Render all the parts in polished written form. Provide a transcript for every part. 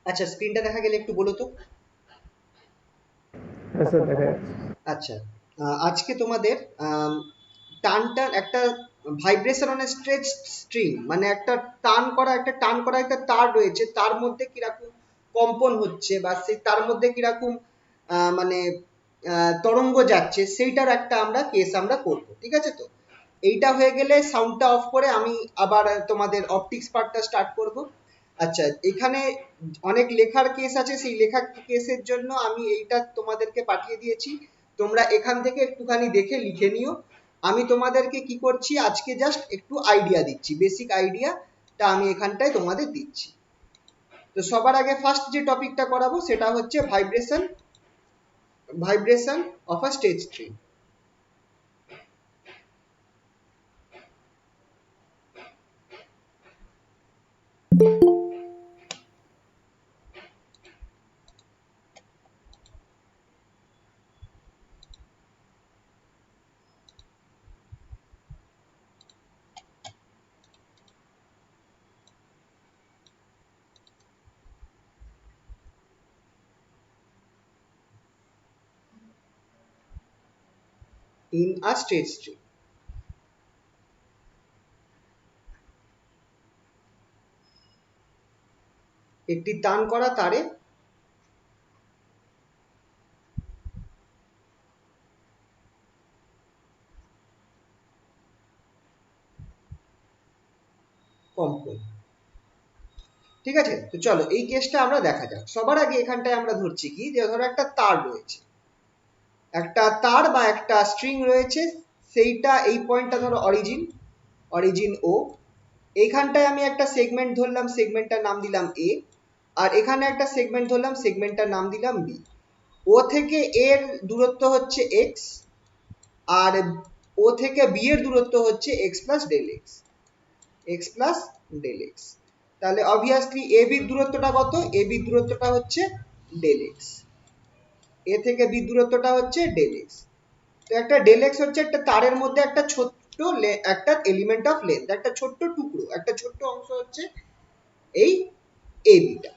আচ্ছা, স্ক্রিনটা দেখা গেলে একটু বলো তো। হ্যাঁ স্যার, দেখা যাচ্ছে। আচ্ছা, আজকে তোমাদের টান টান একটা ভাইব্রেশন অন স্ট্রেচ স্ট্রিং, মানে একটা টান করা একটা তার রয়েছে, তার মধ্যে কিরকম কম্পন হচ্ছে বা সেই তার মধ্যে কিরকম মানে তরঙ্গ যাচ্ছে, সেইটার একটা আমরা কেস আমরা করব, ঠিক আছে তো? এইটা হয়ে গেলে সাউন্ডটা অফ করে আমি আবার তোমাদের অপটিক্স পার্টটা স্টার্ট করব। আচ্ছা, এখানে অনেক লেখার কেস আছে, সেই লেখার কেসের জন্য আমি এইটা তোমাদেরকে পাঠিয়ে দিয়েছি, তোমরা এখান থেকে একটুখানি দেখে লিখে নিও। আমি তোমাদেরকে কি করছি আজকে, জাস্ট একটু আইডিয়া দিচ্ছি, বেসিক আইডিয়াটা আমি এখানটায় তোমাদের দিচ্ছি। তো সবার আগে ফার্স্ট যে টপিকটা করাবো সেটা হচ্ছে vibration, vibration of a stage tree. In a stage tree, একটি টান করা তারে কম্পন। ঠিক আছে, তো চলো এই কেসটা আমরা দেখা যাক। সবার আগে এখানটায় আমরা ধরছি কি, যে ধরো একটা তার রয়েছে, একটা তার বা একটা স্ট্রিং রয়েছে, সেইটা এই পয়েন্টটা ধরো অরিজিন, অরিজিন ও। এইখানটায় আমি একটা সেগমেন্ট ধরলাম, সেগমেন্টটার নাম দিলাম এ। আর এখানে একটা সেগমেন্ট ধরলাম, সেগমেন্টটার নাম দিলাম বি। ও থেকে এর দূরত্ব হচ্ছে এক্স, আর ও থেকে বি এর দূরত্ব হচ্ছে x plus del x, x plus del x. তাহলে অবভিয়াসলি এ বির দূরত্বটা কত? এ বির দূরত্বটা হচ্ছে ডেল এক্স, এ থেকে বি দূরত্বটা হচ্ছে ডেল এক্স। তো একটা ডেল এক্স হচ্ছে একটা তারের মধ্যে একটা ছোট্ট একটা এলিমেন্ট অফ লেন্থ, একটা ছোট্ট টুকরো, একটা ছোট্ট অংশ হচ্ছে এই এ বিটা।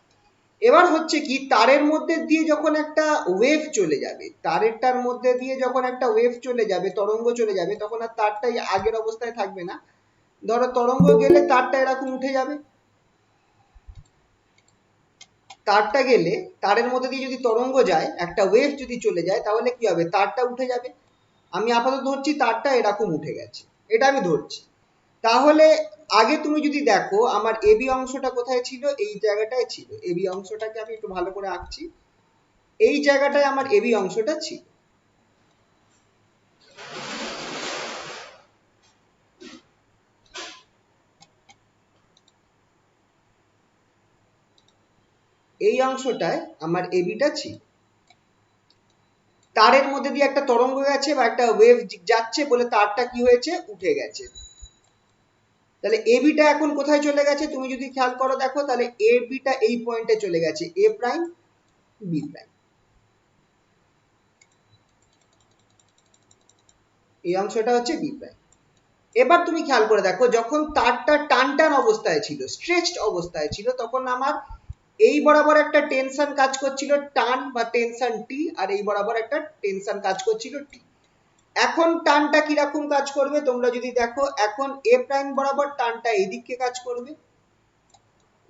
এবার হচ্ছে কি, তারের মধ্যে দিয়ে যখন একটা ওয়েভ চলে যাবে, তারেরটার মধ্যে দিয়ে যখন একটা ওয়েভ চলে যাবে, তরঙ্গ চলে যাবে, তখন আর তারটাই আগের অবস্থায় থাকবে না। ধরো তরঙ্গ গেলে তারটা এরকম উঠে যাবে, তারটা গেলে, তারের মধ্যে দিয়ে যদি তরঙ্গ যায়, একটা ওয়েভ যদি চলে যায়, তাহলে কি হবে? তারটা উঠে যাবে। আমি আপাতত ধরছি তারটা এরকম উঠে গেছে, এটা আমি ধরছি। তাহলে আগে তুমি যদি দেখো আমার এবি অংশটা কোথায় ছিল, এই জায়গাটায় ছিল। এবি অংশটাকে আমি একটু ভালো করে আঁকছি, এই জায়গাটায় আমার এবি অংশটা ছিল। এই অংশটায় আমার এবিটা ছিল। তারের মধ্যে দিয়ে একটা তরঙ্গ গেছে বা একটা ওয়েভ যাচ্ছে বলে তারটা কি হয়েছে? উঠে গেছে। তাহলে এবিটা এখন কোথায় চলে গেছে? তুমি যদি খেয়াল করো দেখো, তাহলে এবিটা এই পয়েন্টে চলে গেছে, এ প্রাইম বি প্রাইম, এই অংশটা হচ্ছে বি প্রাইম। এবার তুমি খেয়াল করে দেখো, যখন তারটা টান টান অবস্থায় ছিল, স্ট্রেচড অবস্থায় ছিল, তখন আমার এই বরাবর একটা টেনশন কাজ করছিল টান বা টেনশন টি, আর এই বরাবর একটা টেনশন কাজ করছিল টি। এখন টানটা কিরকম কাজ করবে তোমরা যদি দেখো, এখন এ প্রাইম বরাবর টানটা এদিকে কাজ করবে,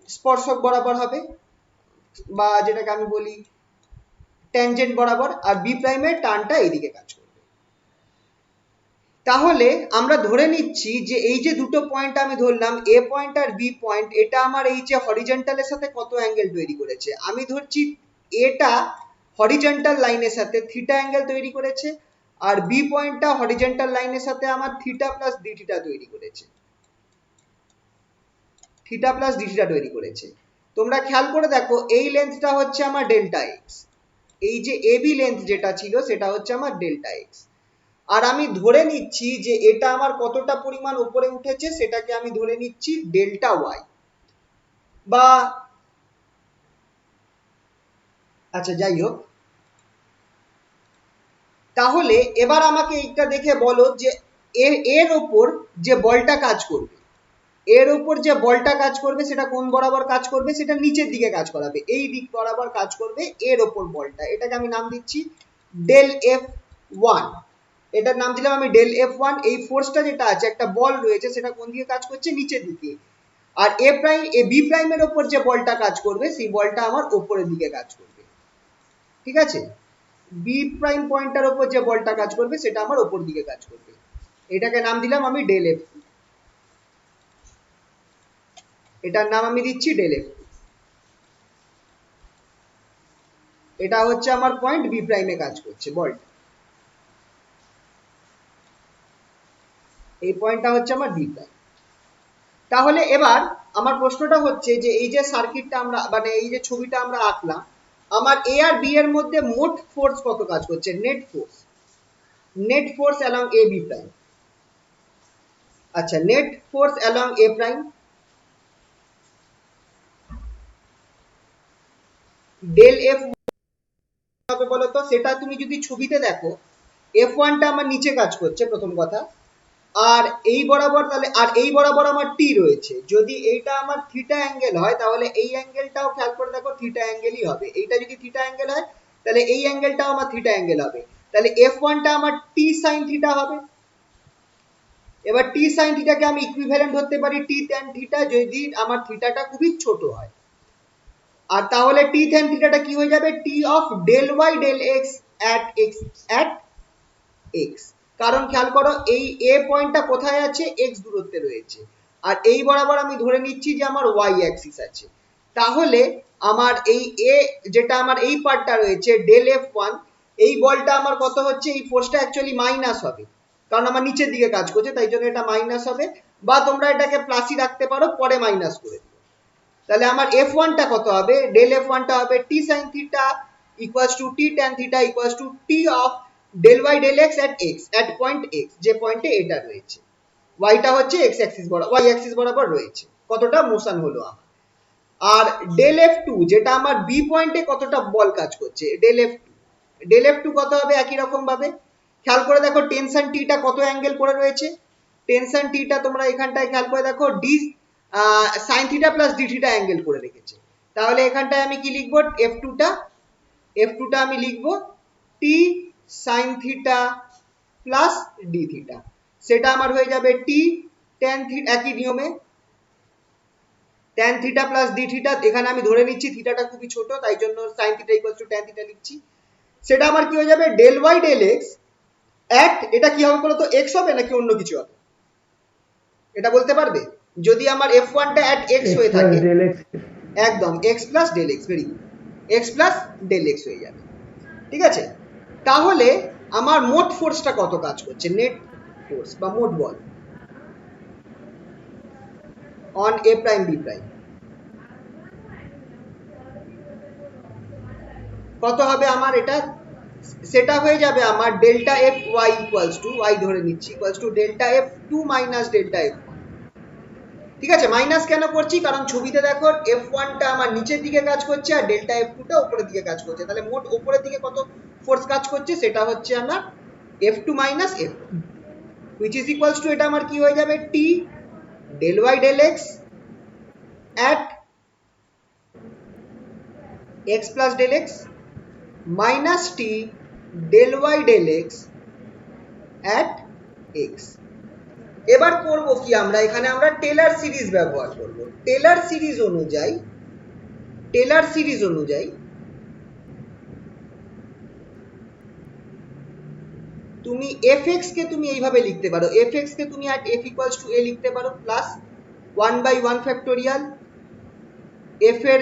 স্পর্শক বরাবর হবে, বা যেটাকে আমি বলি ট্যানজেন্ট বরাবর, আর বি প্রাইমের টানটা এইদিকে কাজ করবে। তাহলে আমরা ধরে নিচ্ছি যে এই যে দুটো পয়েন্ট আমি ধরলাম, এ পয়েন্ট আর বি পয়েন্ট, এটা আমার এই যে হরিজন্টালের সাথে কত অ্যাঙ্গেল তৈরি করেছে? আমি ধরছি এটা হরিজন্টাল লাইনের সাথে থিটা অ্যাঙ্গেল তৈরি করেছে, আর বি পয়েন্টটা হরিজন্টাল লাইনের সাথে আমার থিটা প্লাস ডি থিটা তৈরি করেছে, থিটা প্লাস ডি থিটা তৈরি করেছে। তোমরা খেয়াল করে দেখো, এই লেন্থটা হচ্ছে আমার ডেল্টা এক্স, এই যে এবি লেন্থ যেটা ছিল সেটা হচ্ছে আমার ডেল্টা এক্স। আর আমি ধরে নিচ্ছি যে এটা আমার কতটা পরিমাণ উপরে উঠেছে, সেটাকে আমি ধরে নিচ্ছি ডেল্টা ওয়াই, বা আচ্ছা যাই হোক। তাহলে এবার আমাকে এইটা দেখে বলো যে এর এর ওপর যে বলটা কাজ করবে, এর উপর যে বলটা কাজ করবে সেটা কোন বরাবর কাজ করবে, সেটা নিচের দিকে কাজ করাবে, এই দিক বরাবর কাজ করবে এর উপর বলটা। এটাকে আমি নাম দিচ্ছি ডেল এফ ওয়ান, এটার নাম দিলাম আমি ডেল এফ ওয়ান। এই ফোর্সটা যেটা আছে, একটা বল রয়েছে, সেটা কোন দিকে কাজ করছে, নিচের দিকে। আর বি প্রাইমের ওপর যে বলটা কাজ করবে সেই বলটা আমার ওপরের দিকে কাজ করবে, ঠিক আছে। বি প্রাইম পয়েন্টার ওপর যে বলটা কাজ করবে সেটা আমার ওপর দিকে কাজ করবে। এটাকে নাম দিলাম আমি ডেল এফ, এটার নাম আমি দিচ্ছি ডেল এফ। এটা হচ্ছে আমার পয়েন্ট বি প্রাইমে কাজ করছে বলটা, এই পয়েন্টটা হচ্ছে আমার বি প্রাইম। তাহলে এবার আমার প্রশ্নটা হচ্ছে যে এই যে সার্কিটটা আমরা মানে এই যে ছবিটা আমরা আঁকলাম, আমার এ আর বি এর মধ্যে মোট ফোর্স কত কাজ করছে, net force, net force along A B prime. আচ্ছা, net force along A prime del F হবে বলতো, সেটা তুমি যদি ছবিতে দেখো এফ ওয়ানটা আমার নিচে কাজ করছে প্রথম কথা, আর এই বরাবর তাহলে আর এই বরাবর আমার টি রয়েছে। যদি এইটা আমার থিটা অ্যাঙ্গেল হয় তাহলে এই অ্যাঙ্গেলটাও খেয়াল করে দেখো থিটা অ্যাঙ্গেলই হবে। এইটা যদি থিটা অ্যাঙ্গেল হয় তাহলে এই অ্যাঙ্গেলটাও আমার থিটা অ্যাঙ্গেল হবে, তাহলে এফ ওয়ানটা আমার টি সাইন থিটা হবে। এবার টি সাইন থিটাকে আমি ইকুইভ্যালেন্ট ধরতে পারি টি ট্যান থিটা, যদি আমার থিটাটা খুবই ছোট হয়। আর তাহলে টি ট্যান থিটাটা কি হয়ে যাবে, T of del y del x at x. কারণ খেয়াল করো এই এ পয়েন্টটা কোথায় আছে, এক্স দূরত্বে রয়েছে, আর এই বরাবর আমি ধরে নিচ্ছি যে আমার ওয়াই অ্যাক্সিস আছে। তাহলে আমার এই এ যেটা আমার এই পার্টটা রয়েছে ডেল এফ ওয়ান, এই বলটা আমার কত হচ্ছে, এই ফোর্সটা অ্যাকচুয়ালি মাইনাস হবে, কারণ আমার নিচের দিকে কাজ করছে, তাই জন্য এটা মাইনাস হবে, বা তোমরা এটাকে প্লাসই রাখতে পারো, পরে মাইনাস করে দিও। তাহলে আমার এফ ওয়ানটা কত হবে, ডেল এফ ওয়ানটা হবে T sine theta equals to T tan theta equals to T of del y del x at point x, যে পয়েন্টে এটা রয়েছে, ওয়াইটা হচ্ছে এক্স অ্যাক্সিস বরাবর, ওয়াই অ্যাক্সিস বরাবর রয়েছে, কতটা মোশন হলো আমার। আর ডেল এফ টু যেটা আমার বি পয়েন্টে কতটা বল কাজ করছে, del F two, del F two কত হবে, একই রকম ভাবে খেয়াল করে দেখো টেনশন টিটা কত অ্যাঙ্গেল করে রয়েছে, টেনশন টিটা তোমরা এখানটায় খেয়াল করে দেখো D sign theta plus d theta angle করে রেখেছে। তাহলে এখানটায় আমি কি লিখবো, এফ টুটা আমি লিখবো T sine theta plus d theta, সেটা আমার হয়ে যাবে টি ট্যান থিটা, একই নিয়মে tan theta plus d theta, এখানে আমি ধরে নিচ্ছি থিটাটা খুবই ছোট তাই জন্য sine theta equals to tan theta লিখছি। সেটা আমার কি হয়ে যাবে, del y del x at, এটা কি হবে বলতো, এক্স হবে নাকি অন্য কিছু হবে, এটা বলতে পারবে? যদি আমার এফ ওয়ানটা অ্যাট এক্স হয়ে থাকে, একদম x plus del x, very good, x plus del x হয়ে যাবে, ঠিক আছে। তাহলে আমার মোট ফোর্সটা কত কাজ করছে, নেট ফোর্স বা মোট বল on A prime B prime কত হবে আমার, এটা সেটা হয়ে যাবে আমার delta F Y equals to, Y ধরে নিচ্ছি, equals to delta F two minus delta F, ঠিক আছে। মাইনাস কেন করছি, কারণ ছবিতে দেখো এফ ওয়ানটা আমার নিচের দিকে কাজ করছে আর ডেল্টা এফ টুটা উপরের দিকে কাজ করছে, তাহলে মোট উপরের দিকে কত ফোর্স কাজ করছে সেটা হচ্ছে আমার F two minus F, which is equals to, এটা আমার কি হয়ে যাবে, T del y del x at x plus del x minus T del y del x at x. এবার করব কি, আমরা এখানে আমরা টেলার সিরিজ ব্যবহার করব। টেলার সিরিজ অনুযায়ী তুমি fx কে তুমি এইভাবে লিখতে পারো, fx কে তুমি at f equals to a লিখতে পারো প্লাস 1/1 ফ্যাক্টোরিয়াল f এর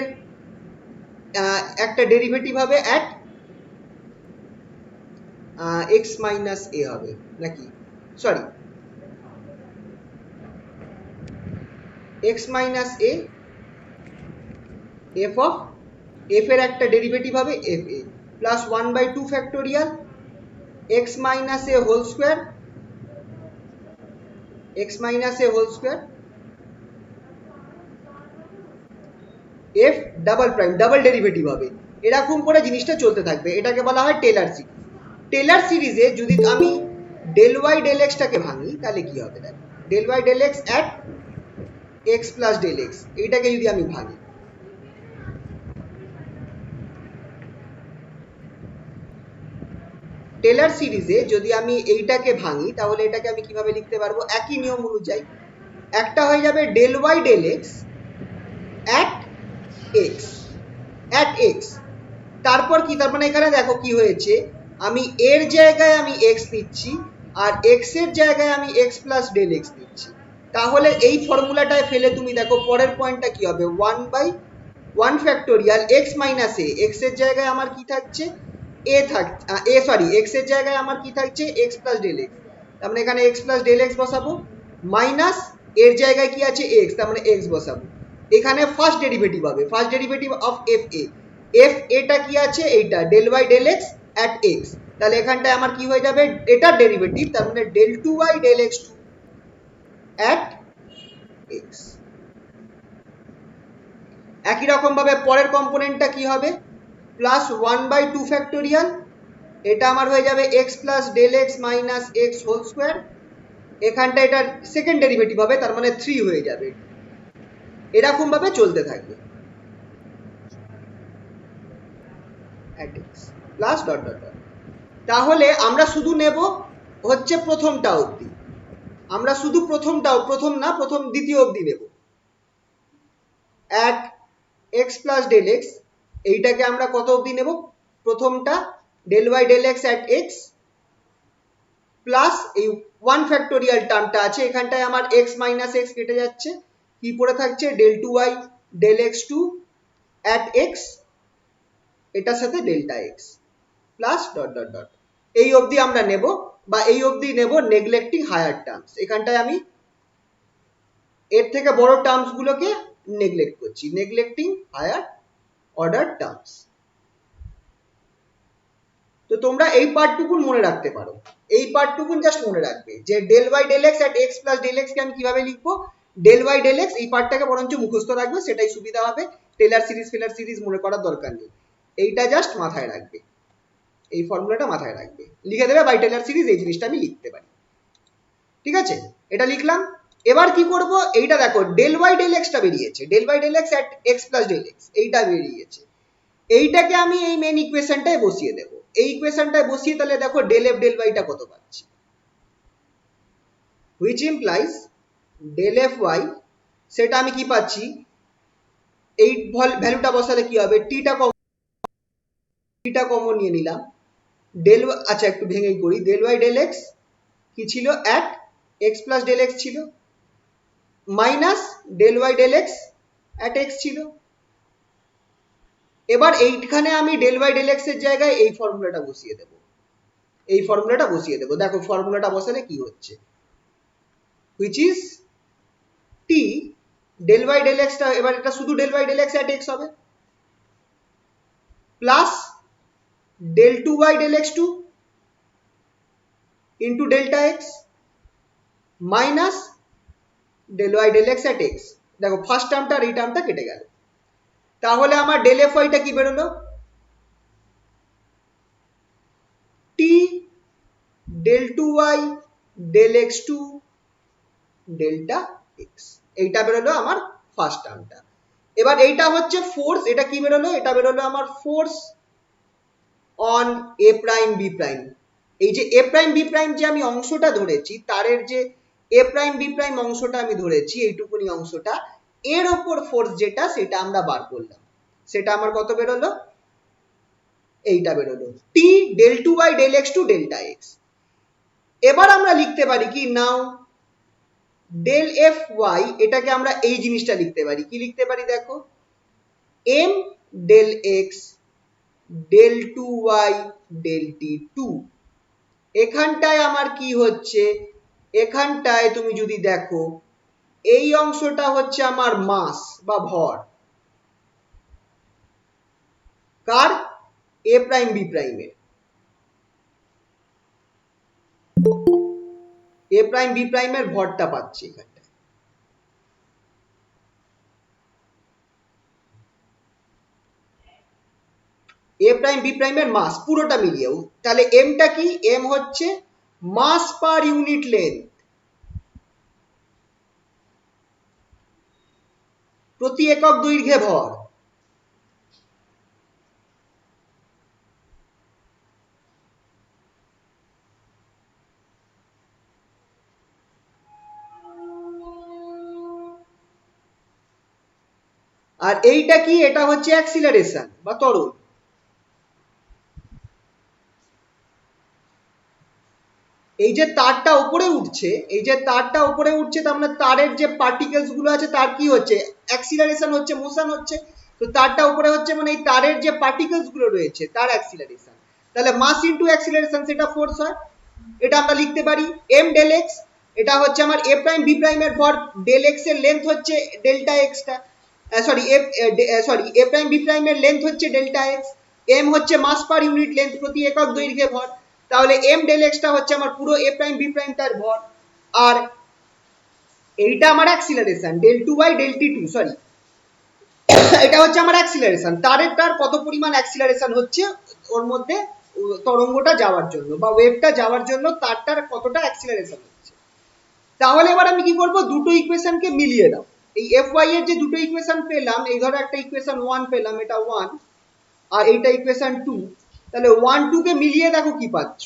একটা ডেরিভেটিভ হবে at x minus a হবে নাকি, sorry x minus a f of f এর একটা ডেরিভেটিভ হবে f a plus 1/2 factorial x minus a whole square, x minus a whole square f double prime, double derivative হবে, এরকম করে জিনিসটা চলতে থাকবে, এটাকে বলা হয় টেলার সিরিজ। টেলার সিরিজে যদি আমি ডেল ওয়াই ডেল এক্স টাকে ভাঙি তাহলে কি হবে, দেখো del y del x at x plus del x, এইটাকে যদি আমি ভাঙি, টেলর সিরিজে যদি আমি এইটাকে ভাঙি তাহলে এটাকে আমি কিভাবে লিখতে পারবো? একই নিয়ম অনুযায়ী একটা হয়ে যাবে del y del x at x, at x. তারপর কি, তার মানে এখানে দেখো কি হয়েছে, আমি এর জায়গায় আমি এক্স নিচ্ছি আর এক্স এর জায়গায় আমি এক্স প্লাস ডেল এক্স নিচ্ছি। তাহলে এই ফর্মুলাটায় ফেলে তুমি দেখো পরের পয়েন্টটা কি হবে, 1/1 ফ্যাক্টোরিয়াল এক্স মাইনাস এ, এক্স এর জায়গায় আমার কি থাকছে, এক্স এর জায়গায় আমার কি থাকছে, এক্স প্লাস ডেল এক্স। তার মানে এখানে এক্স প্লাস ডেল এক্স বসাবো, মাইনাস এর জায়গায় কি আছে এক্স, তার মানে এক্স বসাবো। এখানে ফার্স্ট ডেরিভেটিভ হবে, first derivative of F A, F এটা কি আছে, এইটা del y del x at x. তাহলে এখানটায় আমার কি হয়ে যাবে, এটার ডেরিভেটিভ, তার মানে del two y del x two at x. একই রকম ভাবে পরের কম্পোনেন্টটা কি হবে, প্লাস 1/2 ফ্যাক্টোরিয়াল, এটা আমার হয়ে যাবে x plus del x minus x whole square. এখানটা এটার সেকেন্ড ডেরিভেটিভ হবে, তার মানে 3 হয়ে যাবে। এরকম ভাবে চলতে থাকবে প্লাস ডট ডট ডট। তাহলে আমরা শুধু নেব হচ্ছে প্রথমটা অবধি, আমরা শুধু প্রথমটাও, প্রথম না, প্রথম দ্বিতীয় অবধি নেব, at x plus del x. এইটাকে আমরা কত অবধি নেব, প্রথমটা del y del x at x plus এই 1 ফ্যাক্টোরিয়াল টার্মটা আছে, এখানটায় আমার এক্স মাইনাস এক্স কেটে যাচ্ছে, কি পড়ে থাকছে del two y del x two at x, এটার সাথে delta x plus dot dot dot. এই অবধি আমরা নেব, বা এই অবধি নেব নেগলেক্টিং হায়ার টার্মস। এখানটায় আমি এর থেকে বড় টার্মস গুলোকে নেগলেক্ট করছি, নেগলেক্টিং হায়ার অর্ডার টার্মস। তো তোমরা এই পার্টটুকুন মনে রাখতে পারো, এই পার্টটুকুন জাস্ট মনে রাখবে যে del y del x at x plus del x কে আমি কিভাবে লিখবো, ডেল ওয়াই ডেল এক্স, এই পার্টটাকে বরঞ্চ মুখস্থ রাখবে, সেটাই সুবিধা হবে। টেলর সিরিজ ফেলার সিরিজ মনে করার দরকার নেই, এইটা জাস্ট মাথায় রাখবে, এই ফর্মুলাটা মাথায় রাখবে, লিখে দেবে বাই টেলর সিরিজ, এই জিনিসটা আমি লিখতে পারি। ঠিক আছে, এটা লিখলাম। এবার কি করব, এইটা দেখো ডেল ওয়াই ডেল এক্সটা বেরিয়েছে, del y del x at x plus del x, এইটা বেরিয়েছে। এইটাকে আমি এই মেন ইকুয়েশনটায় বসিয়ে দেব, এই ইকুয়েশনটায় বসিয়ে তাহলে দেখো ডেল এফ ডেল ওয়াইটা কত পাচ্ছি, which implies del f y, সেটা আমি কি পাচ্ছি, এই ভ্যালুটা বসালে কি হবে, টিটা কমন নিয়ে নিলাম, ডেল, আচ্ছা একটু ভেঙেই করি, ডেল ওয়াই ডেল এক্স কি ছিল, at x plus del x ছিল, minus del y del x at x ছিল। এবার এইখানে আমি ডেল ওয়াই ডেল এক্স এর জায়গায় এই ফর্মুলাটা বসিয়ে দেব, এই ফর্মুলাটা বসিয়ে দেব। দেখো ফর্মুলাটা বসালে কি হচ্ছে, which is t del y del এক্সটা, এবার এটা শুধু del y del x at x হবে, plus del two y del x two into delta x minus del y del x at x. দেখো ফার্স্ট টার্মটা আর এই টার্মটা কেটে গেল, তাহলে আমার ডেল এফ ওয়াইটা কি বেরোলো, T del two y del x two delta x, এইটা বেরোলো আমার ফার্স্ট টার্মটা। এবার এইটা হচ্ছে ফোর্স, এটা কি বেরোলো, এটা বেরোলো আমার force on A prime B prime. এই যে এ প্রাইম বি প্রাইম যে আমি অংশটা ধরেছি, তারের যে এ প্রাইম বি প্রাইম অংশটা আমি ধরেছি, এইটুকুনি অংশটা, এর ওপর ফোর্স যেটা, সেটা আমরা বার করলাম, সেটা আমার কত বেরোলো, এইটা বেরোলো, T del two by del x two delta x. এবার আমরা লিখতে পারি কি, নাও ডেল এফ ওয়াই, এটাকে আমরা এই জিনিসটা লিখতে পারি, কি লিখতে পারি দেখো, m del x del two y del t two. এখানটায় আমার কি হচ্ছে, এখানটায় তুমি যদি দেখো এই অংশটা হচ্ছে আমার মাস বা ভর, কার, এ প্রাইম বি প্রাইমের, এ প্রাইম বি প্রাইমের ভরটা পাচ্ছি এখানটায়। এ প্রাইম বি প্রাইমের মাস পুরোটা মিলিয়েও, তাহলে এমটা কি, এম হচ্ছে মাস পার ইউনিট লেন্থ, প্রতি একক দৈর্ঘ্যে ভর। আর এইটা কি, এটা হচ্ছে অ্যাক্সিলারেশন বা ত্বরণ। এই যে তারটা উপরে উঠছে, এই যে তারটা উপরে উঠছে, তার মানে তারের যে পার্টিকেলস গুলো আছে তার কি হচ্ছে, অ্যাক্সিলারেশন হচ্ছে, মোশন হচ্ছে। তো তারটা উপরে হচ্ছে মানে এই তারের যে পার্টিকেলস গুলো রয়েছে তার অ্যাক্সিলারেশন। তাহলে মাস ইনটু অ্যাক্সিলারেশন, সেটা ফোর্স হয়। এটা আমরা লিখতে পারি এম ডেল এক্স। এটা হচ্ছে আমার এ প্রাইম বি প্রাইমের ভর, ডেল এক্স এর লেন্থ হচ্ছে ডেল্টা এক্সটা, সরি এ প্রাইম বি প্রাইমের লেন্থ হচ্ছে ডেল্টা এক্স। এম হচ্ছে মাস পার ইউনিট লেন্থ, প্রতি একক দৈর্ঘ্যে ভর। তাহলে এম ডেল এক্সটা হচ্ছে আমার পুরো এ প্রাইম বি প্রাইম তার ভর। আর এইটা আমার acceleration del two by del t two, sorry এটা হচ্ছে আমার অ্যাক্সিলারেশন, তার কত পরিমাণ অ্যাক্সিলারেশন হচ্ছে ওর মধ্যে তরঙ্গটা যাওয়ার জন্য বা ওয়েভটা যাওয়ার জন্য তারটার কতটা অ্যাক্সিলারেশন হচ্ছে। তাহলে এবার আমি কি করব, দুটো ইকুয়েশনকে মিলিয়ে দাও। এই এফ ওয়াই এর যে দুটো ইকুয়েশন পেলাম, এই ধরো একটা ইকুয়েশন 1 পেলাম, এটা 1, আর এইটা ইকুয়েশন 2। তাহলে 1 2 কে মিলিয়ে দেখো কি পাচ্ছ।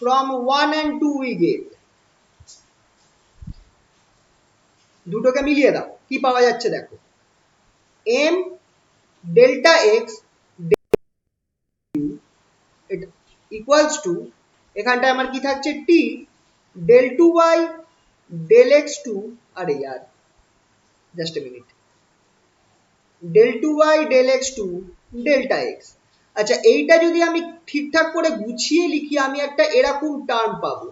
from 1 and 2 we get, দুটোকে মিলিয়ে দাও কি পাওয়া যাচ্ছে দেখো, m delta x equals to, এখানটায় আমার কি থাকছে T del two by del x two, আরে यार just a minute, del two by del x two delta x. আচ্ছা এইটা যদি আমি ঠিকঠাক করে গুছিয়ে লিখি, আমি একটা এরকম টার্ম পাবো।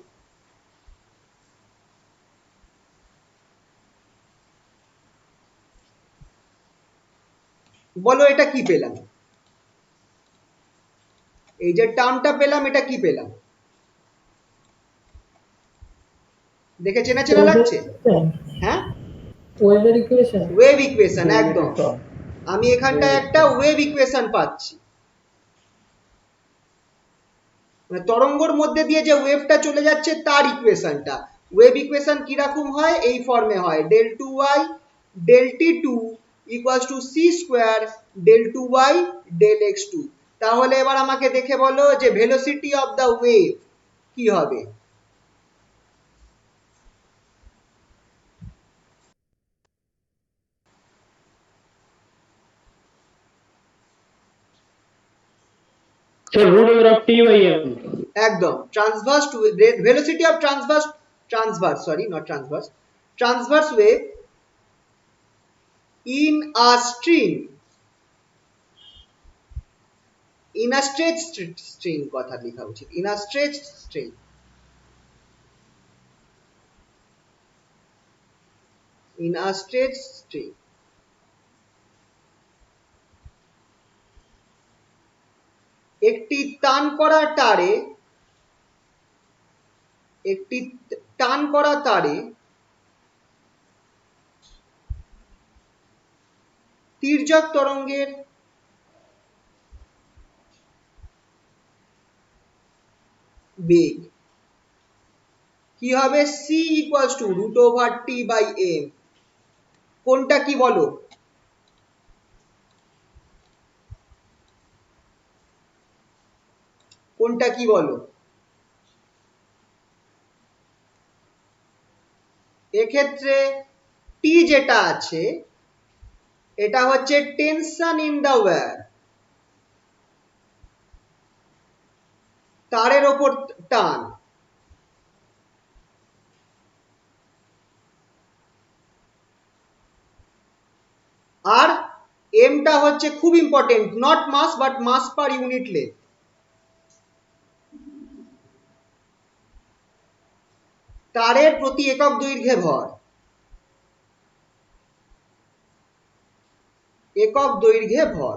বলো এটা কি পেলাম, এই যে টার্মটা পেলাম এটা কি পেলাম, দেখে চেনা চেনা লাগছে? হ্যাঁ, ওয়েভের ইকুয়েশন, ওয়েভ ইকুয়েশন, একদম। আমি এখানটায় একটা ওয়েভ ইকুয়েশন পাচ্ছি, মানে তরঙ্গর মধ্যে দিয়ে যে ওয়েভটা চলে যাচ্ছে তার ইকুয়েশনটা। ওয়েভ ইকুয়েশন কিরকম হয়, এই ফর্মে হয়, del two y del t two equals to c square del two y del x two. তাহলে এবার আমাকে দেখে বলো যে ভেলোসিটি অফ দ্য ওয়েভ কি হবে। So root over of t by m. একদম, transverse velocity of transverse sorry not transverse, transverse wave in a string, in a stretch string কথা লেখা উচিত, in a stretch string, in a stretch string. একটি টান করা তারে, একটি টান করা তারে তির্যক তরঙ্গের বেগ কি হবে, c equals to root over t by m. কোনটা কি বলো, কোনটা কি বলো? এক্ষেত্রে টি যেটা আছে এটা হচ্ছে টেনশন ইন দা ওয়্যার, তারের ওপর টান। আর এমটা হচ্ছে খুব important, not mass but mass per unit length. তারের প্রতি একক দৈর্ঘ্যে ভর, একক দৈর্ঘ্যে ভর।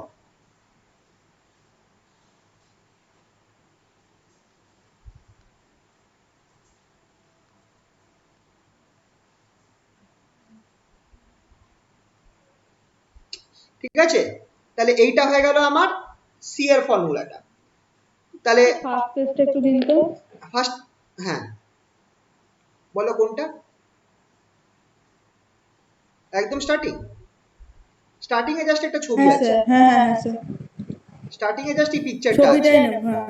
ঠিক আছে, তাহলে এইটা হয়ে গেল আমার সি এর ফর্মুলাটা। তাহলে ফার্স্ট পেজটা একটু দিন তো। ফার্স্ট, হ্যাঁ বলো কোনটা। একদম স্টার্টিং এ জাস্ট একটা ছবি হ্যাঁ আছে, স্যার, হ্যাঁ হ্যাঁ হ্যাঁ স্যার, স্টার্টিং এ জাস্ট এই পিকচারটা আছে। ছবিটাই নেব, হ্যাঁ।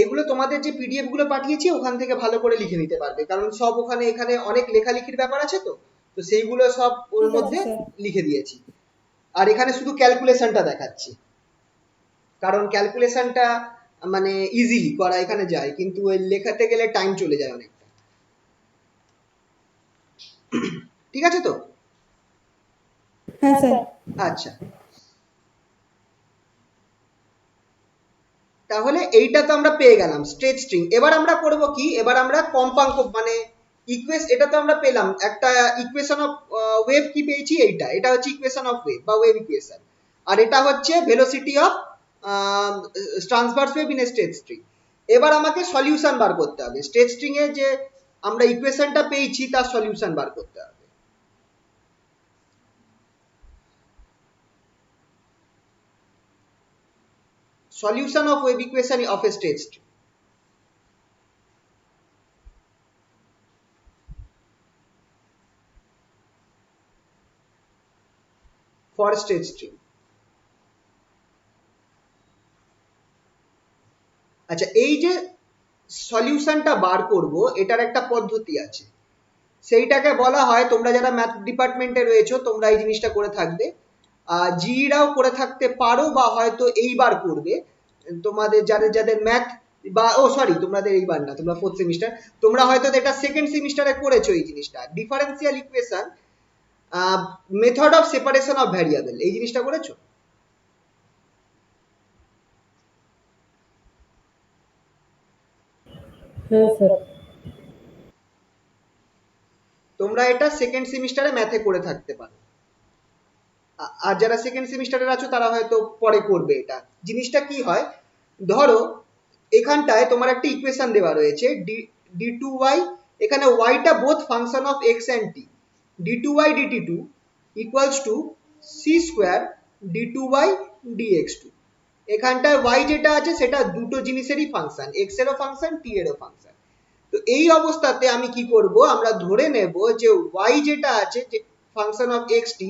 এগুলো তোমাদের যে পিডিএফ গুলো পাঠিয়েছি ওখান থেকে ভালো করে লিখে নিতে পারবে, কারণ সব ওখানে এখানে অনেক লেখালেখির ব্যাপার আছে, তো তো সেইগুলো সব ওর ঠিক আছে মধ্যে স্যার। লিখে দিয়েছি। আর এখানে শুধু ক্যালকুলেশনটা দেখাচ্ছি, কারণ ক্যালকুলেশনটা মানে ইজিলি করা এখানে যায়, কিন্তু ওই লেখাতে গেলে টাইম চলে যায় অনেকটা। ঠিক আছে তো? হ্যাঁ স্যার। আচ্ছা, তাহলে এইটা তো আমরা পেয়ে গেলাম স্ট্রেট স্ট্রিং। এবার আমরা করব কি, এবার আমরা কম্পাঙ্ক মানে এটা তো আমরা পেলাম একটা ইকুয়েশন অফ ওয়েভ, কি পেয়েছি এইটা, এটা হচ্ছে ইকুয়েশন অফ ওয়েভ বা ওয়েভ ইকুয়েশন, আর এটা হচ্ছে velocity of transverse wave in a straight string. এবার আমাকে সলিউশন বার করতে হবে, স্ট্রেট স্ট্রিং এ যে আমরা ইকুয়েশনটা পেয়েছি তার সলিউশন বার করতে হবে। Solution of wave equation of a state string. For state string. আচ্ছা, এই যে সলিউশনটা বার করব এটার একটা পদ্ধতি আছে, সেইটাকে বলা হয়, তোমরা যারা ম্যাথ ডিপার্টমেন্টে রয়েছো তোমরা এই জিনিসটা করে থাকবে, জিরাও করে থাকতে পারো বা হয়তো এইবার করবে, তোমাদের যাদের যাদের ম্যাথ বা সরি তোমাদের এইবার না, তোমরা ফোর্থ সেমিস্টার, তোমরা হয়তো এটা সেকেন্ড সেমিস্টারে করেছো এই জিনিসটা, differential equation method of separation of variable, এই জিনিসটা করেছো? হ্যাঁ স্যার। তোমরা এটা সেকেন্ড সেমিস্টারে ম্যাথে করে থাকতে পারো, আর যারা সেকেন্ড সেমিস্টারে আছো তারা হয়তো পরে করবে। এটা জিনিসটা কি হয়, ধরো এখানটায় তোমার একটা ইকুয়েশন দেওয়া রয়েছে d2y, এখানে y টা both function of x and t, d2y dt2 equals to c square d2y dx2। এখানটায় y যেটা আছে সেটা দুটো জিনিসেরই ফাংশন, x এরও ফাংশন, t এরও ফাংশন। তো এই অবস্থাতে আমি কি করব, আমরা ধরে নেব যে y যেটা আছে যে ফাংশন অফ xt,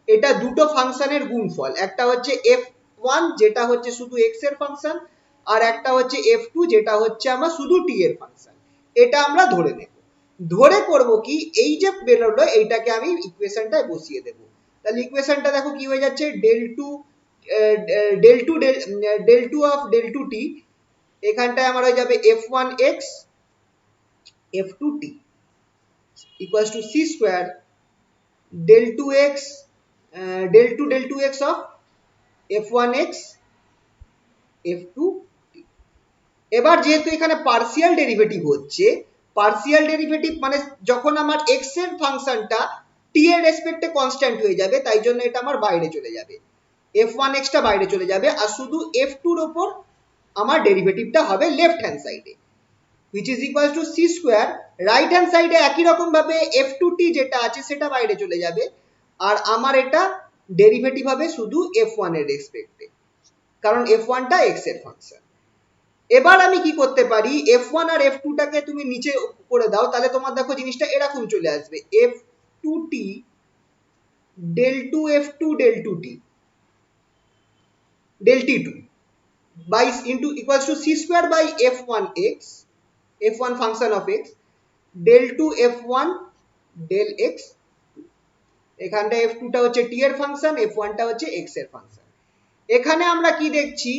এটা দুটো ফাংশনের গুণফল, একটা হচ্ছে f1 যেটা হচ্ছে শুধু x এর ফাংশন, আর একটা হচ্ছে f2 যেটা হচ্ছে আমার শুধু t এর ফাংশন। এটা আমরা ধরে নেব, ধরে করব কি, এই যে বেরোলো এইটাকে আমি ইকুয়েশনটায় বসিয়ে দেব। তাহলে ইকুয়েশনটা দেখো কি হয়ে যাচ্ছে, del two of del two T, এখানটায় আমার হয়ে যাবে f1x f2t equals to c square del 2x del 2x of f1x f2t। এবার যেহেতু এখানে পার্সিয়াল ডেরিভেটিভ হচ্ছে, পার্সিয়াল ডেরিভেটিভ মানে যখন আমার x এর ফাংশনটা t এর রেসপেক্টে কনস্ট্যান্ট হয়ে যাবে, তাই জন্য এটা আমার বাইরে চলে যাবে, f1x টা বাইরে চলে যাবে, আর শুধু f2 এর উপর আমার ডেরিভেটিভটা হবে লেফট হ্যান্ড সাইডে, which is equal to c square, right hand সাইডে একই রকম ভাবে f2t যেটা আছে সেটা বাইরে চলে যাবে, আর আমার এটা ডেরিভেটিভ হবে শুধু f1 এর রেসপেক্টে, কারণ f1 টা x এর ফাংশন। এবার আমি কি করতে পারি, f1 আর f2 টাকে তুমি নিচে করে দাও, তাহলে তোমার দেখো জিনিসটা এরকম চলে আসবে, f2t del 2 f2 del 2t del t2 by into equals to c square by f1x, f1 function of x del 2 f1 del x, এখানটা f2 টা হচ্ছে t এর ফাংশন, f1 টা হচ্ছে x এর ফাংশন। এখানে আমরা কি দেখছি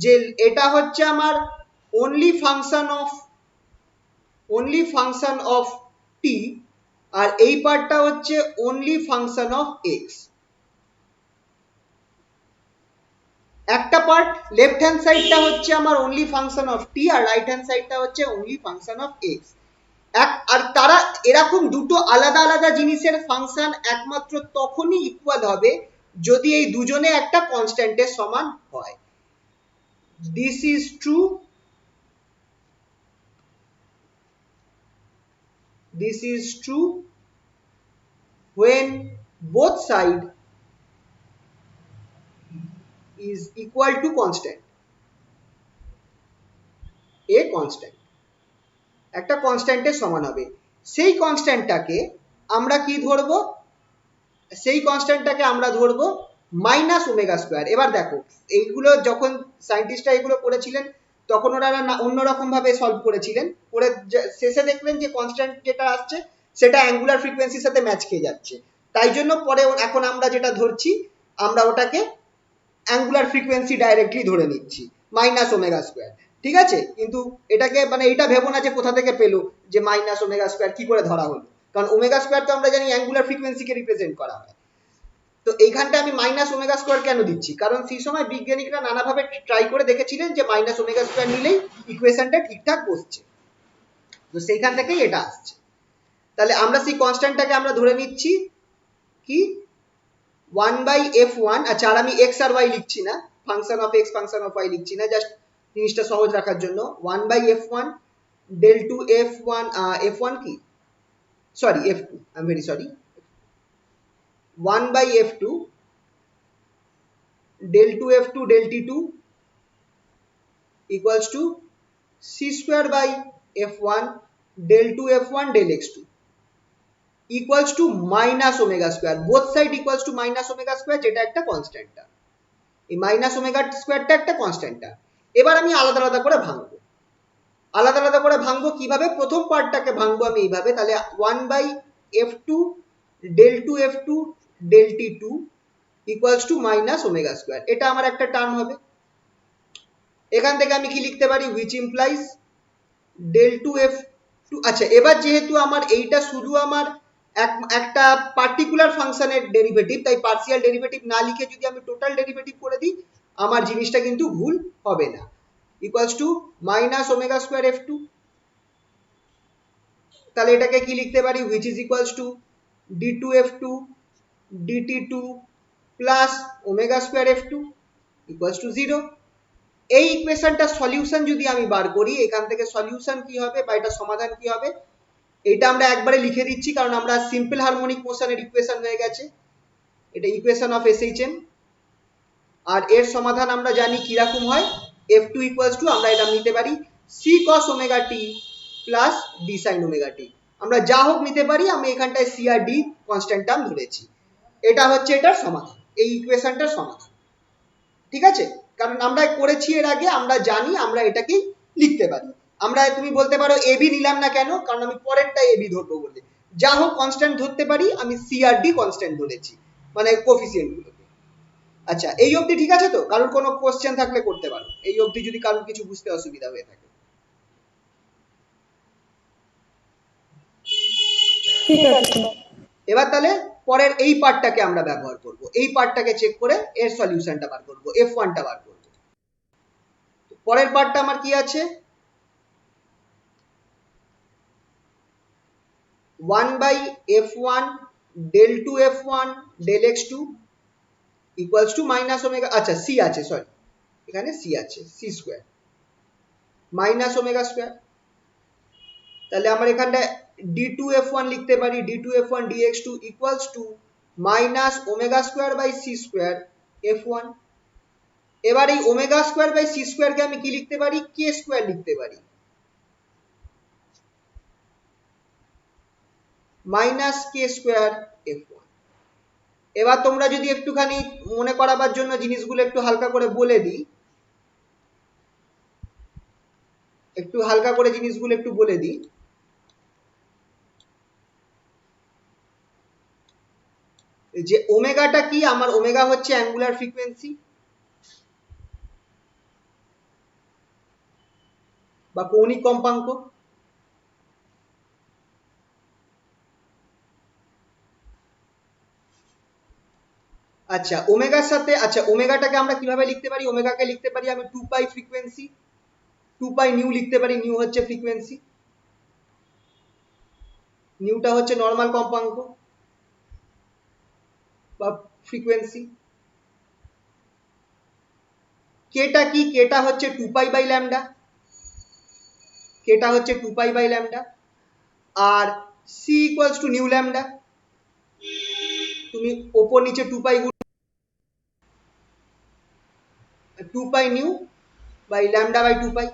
যে এটা হচ্ছে আমার only function of t, আর এই পার্টটা হচ্ছে only function of x। একটা পার্ট লেফট হ্যান্ড সাইডটা হচ্ছে আমার only function of t, আর রাইট হ্যান্ড সাইডটা হচ্ছে only function of x। আর তারা এরকম দুটো আলাদা আলাদা জিনিসের ফাংশন একমাত্র তখনই ইকুয়াল হবে যদি এই দুজনে একটা কনস্ট্যান্টের সমান হয়। This is true, this is true when both side is equal to constant, a constant, একটা কনস্ট্যান্টের সমান হবে। সেই কনস্ট্যান্টটাকে আমরা কি ধরবো, সেই কনস্ট্যান্টটাকে আমরা ধরবো মাইনাস ওমেগা স্কোয়ার। এবার দেখো এইগুলো যখন সায়েন্টিস্টরা এগুলো করেছিলেন তখন ওনারা অন্যরকম ভাবে সলভ করেছিলেন, করে শেষে দেখলেন যে কনস্ট্যান্ট যেটা আসছে সেটা অ্যাঙ্গুলার ফ্রিকোয়েন্সির সাথে ম্যাচ খেয়ে যাচ্ছে, তাই জন্য পরে এখন আমরা যেটা ধরছি আমরা ওটাকে অ্যাঙ্গুলার ফ্রিকোয়েন্সি ডাইরেক্টলি ধরে নিচ্ছি মাইনাস ওমেগা স্কোয়ার। ঠিক আছে, কিন্তু এটাকে মানে এটা ভেবো না যে কোথা থেকে পেলো যে মাইনাস ওমেগা স্কোয়ার কি করে ধরা হলো, কারণ ওমেগা স্কোয়ার তো আমরা জানি অ্যাঙ্গুলার ফ্রিকোয়েন্সিকে রিপ্রেজেন্ট করা হয়। তো এইখানটা আমি মাইনাস ওমেগা স্কোয়ার কেন দিচ্ছি, কারণ সেই সময় বিজ্ঞানীরা নানাভাবে ট্রাই করে দেখেছিলেন যে মাইনাস ওমেগা স্কোয়ার নিলেই ইকুয়েশনটা ঠিকঠাক বসছে, তো সেইখান থেকেই এটা আসছে। তাহলে আমরা সেই কনস্ট্যান্টটাকে আমরা ধরে নিচ্ছি কি 1/f1। আচ্ছা, আর আমি x আর y লিখছি না, function of x function of y লিখছি না, জাস্ট জিনিসটা সহজ রাখার জন্য 1/f1 del 2 f1 f1 কি sorry f2, I am very sorry, 1/f2 del 2 f2 del t2 equals to c square by f1 del 2 f1 del x2 equals to minus omega square, both side equals to minus omega square, যেটা একটা constant. এই minus omega স্কোয়ারটা একটা constant. এবার আমি আলাদা আলাদা করে ভাঙবো, আলাদা আলাদা করে ভাঙবো কিভাবে, প্রথম পার্টটাকে ভাঙবো আমি এইভাবে, তাহলে 1/f2 del 2 f2 del t2 equals to minus omega square, এটা আমার একটা টার্ম হবে। এখান থেকে আমি কি লিখতে পারি, which implies del 2 f2। আচ্ছা, এবার যেহেতু আমার এইটা শুধু আমার একটা পার্টিকুলার ফাংশনের ডেরিভেটিভ, তাই পার্সিয়াল ডেরিভেটিভ না লিখে যদি আমি টোটাল ডেরিভেটিভ করে দিই আমার জিনিসটা কিন্তু ভুল হবে না, equals to minus omega square f2। তাহলে এটাকে কি লিখতে পারি, which is equals to d2f2 dt2 plus omega square f2 equals to 0। এই ইকুয়েশনটা সলিউশন যদি আমি বার করি, এখান থেকে সলিউশন কি হবে বা এটা সমাধান কি হবে, এটা আমরা একবারে লিখে দিচ্ছি কারণ আমরা সিম্পল হারমোনিক মোশনের ইকুয়েশন হয়ে গেছে, এটা ইকুয়েশন অফ SHM। আর এর সমাধান আমরা জানি কিরকম হয়, f2 equals to আমরা এটা নিতে পারি c cos omega t plus d sin omega t, আমরা যা হোক নিতে পারি, আমি এখানটায় c আর d কনস্ট্যান্ট টার্ম ধরেছি। এটা হচ্ছে এটার সমাধান, এই ইকুয়েশনটার সমাধান। ঠিক আছে, কারণ আমরা করেছি এর আগে, আমরা জানি আমরা এটাকেই লিখতে পারি। আমরা তুমি বলতে পারো এবি নিলাম না কেন, কারণ আমি পরেরটা এবি ধরবো বলে, যা হোক কনস্ট্যান্ট ধরতে পারি, আমি সি আর ডি কনস্ট্যান্ট ধরেছি মানে কোফিসিয়েন্ট গুলোকে। আচ্ছা, এই অবধি ঠিক আছে তো? কারোর কোনো কোশ্চেন থাকলে করতে পারো এই অবধি, যদি কারোর কিছু বুঝতে অসুবিধা হয়ে থাকে। ঠিক আছে স্যার। এবার তাহলে পরের এই পার্টটাকে আমরা ব্যবহার করব, এই পার্টটাকে চেক করে এর সলিউশনটা বার করব, f1টা বার করব। পরের পার্টটা আমার কি আছে, 1/f1 del 2 f1 del x2 equals to minus omega, আচ্ছা c আছে, সরি এখানে c আছে, c square minus omega square. তাহলে আমরা এখানটা d2f1 লিখতে পারি, d2f1 dx2 equals to minus omega square by c square f1। এবার এই omega square by c square কে আমি কি লিখতে পারি, k স্কয়ার লিখতে পারি, মাইনাস k স্কয়ার f1। এবার তোমরা যদি একটুখানি মনে করাবার জন্য জিনিসগুলো একটু হালকা করে বলে দিই, একটু হালকা করে জিনিসগুলো একটু বলে দিই, যে ওমেগাটা কি, আমার ওমেগা হচ্ছে অ্যাঙ্গুলার ফ্রিকোয়েন্সি বা কৌণিক কম্পাঙ্ক। আচ্ছা, ওমেগার সাথে, আচ্ছা ওমেগাটাকে আমরা কিভাবে লিখতে পারি, ওমেগাকে লিখতে পারি আমি 2 পাই ফ্রিকোয়েন্সি, 2 পাই নিউ লিখতে পারি, নিউ হচ্ছে ফ্রিকোয়েন্সি, নিউটা হচ্ছে নর্মাল কম্পাঙ্ক বা ফ্রিকোয়েন্সি। কেটা কি, কেটা হচ্ছে 2 পাই বাই ল্যামডা, কেটা হচ্ছে 2 পাই বাই ল্যামডা, আর c equals to nu lambda, তুমি ওপর নিচে 2 pi 2 pi nu by lambda by 2 pi.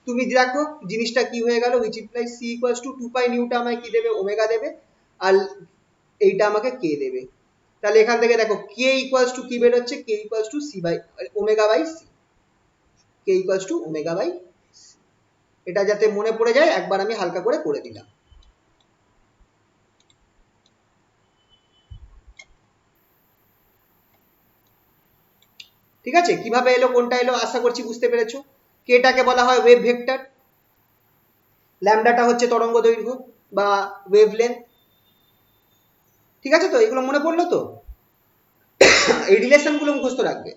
তুমি দেখো জিনিসটা কি হয়ে গেল, which implies c equals to 2 pi নিউটা আমায় কি দেবে, ওমেগা দেবে, আর এইটা আমাকে কে দেবে। তাহলে এখান থেকে দেখো k equals to কি বের হচ্ছে, k equals to c by omega by c, k equals to omega by c। এটা যাতে মনে পড়ে যায় একবার আমি হালকা করে দিলাম। ঠিক আছে, কিভাবে এলো কোনটা এলো আশা করছি বুঝতে পেরেছো। কেটাকে বলা হয় ওয়েভ ভেক্টর, ল্যামডাটা হচ্ছে তরঙ্গ দৈর্ঘ্য বা ওয়েভলেন্থ। ঠিক আছে, তো এগুলো মনে পড়লো তো, এই রিলেশন গুলো মুখস্থ রাখবে।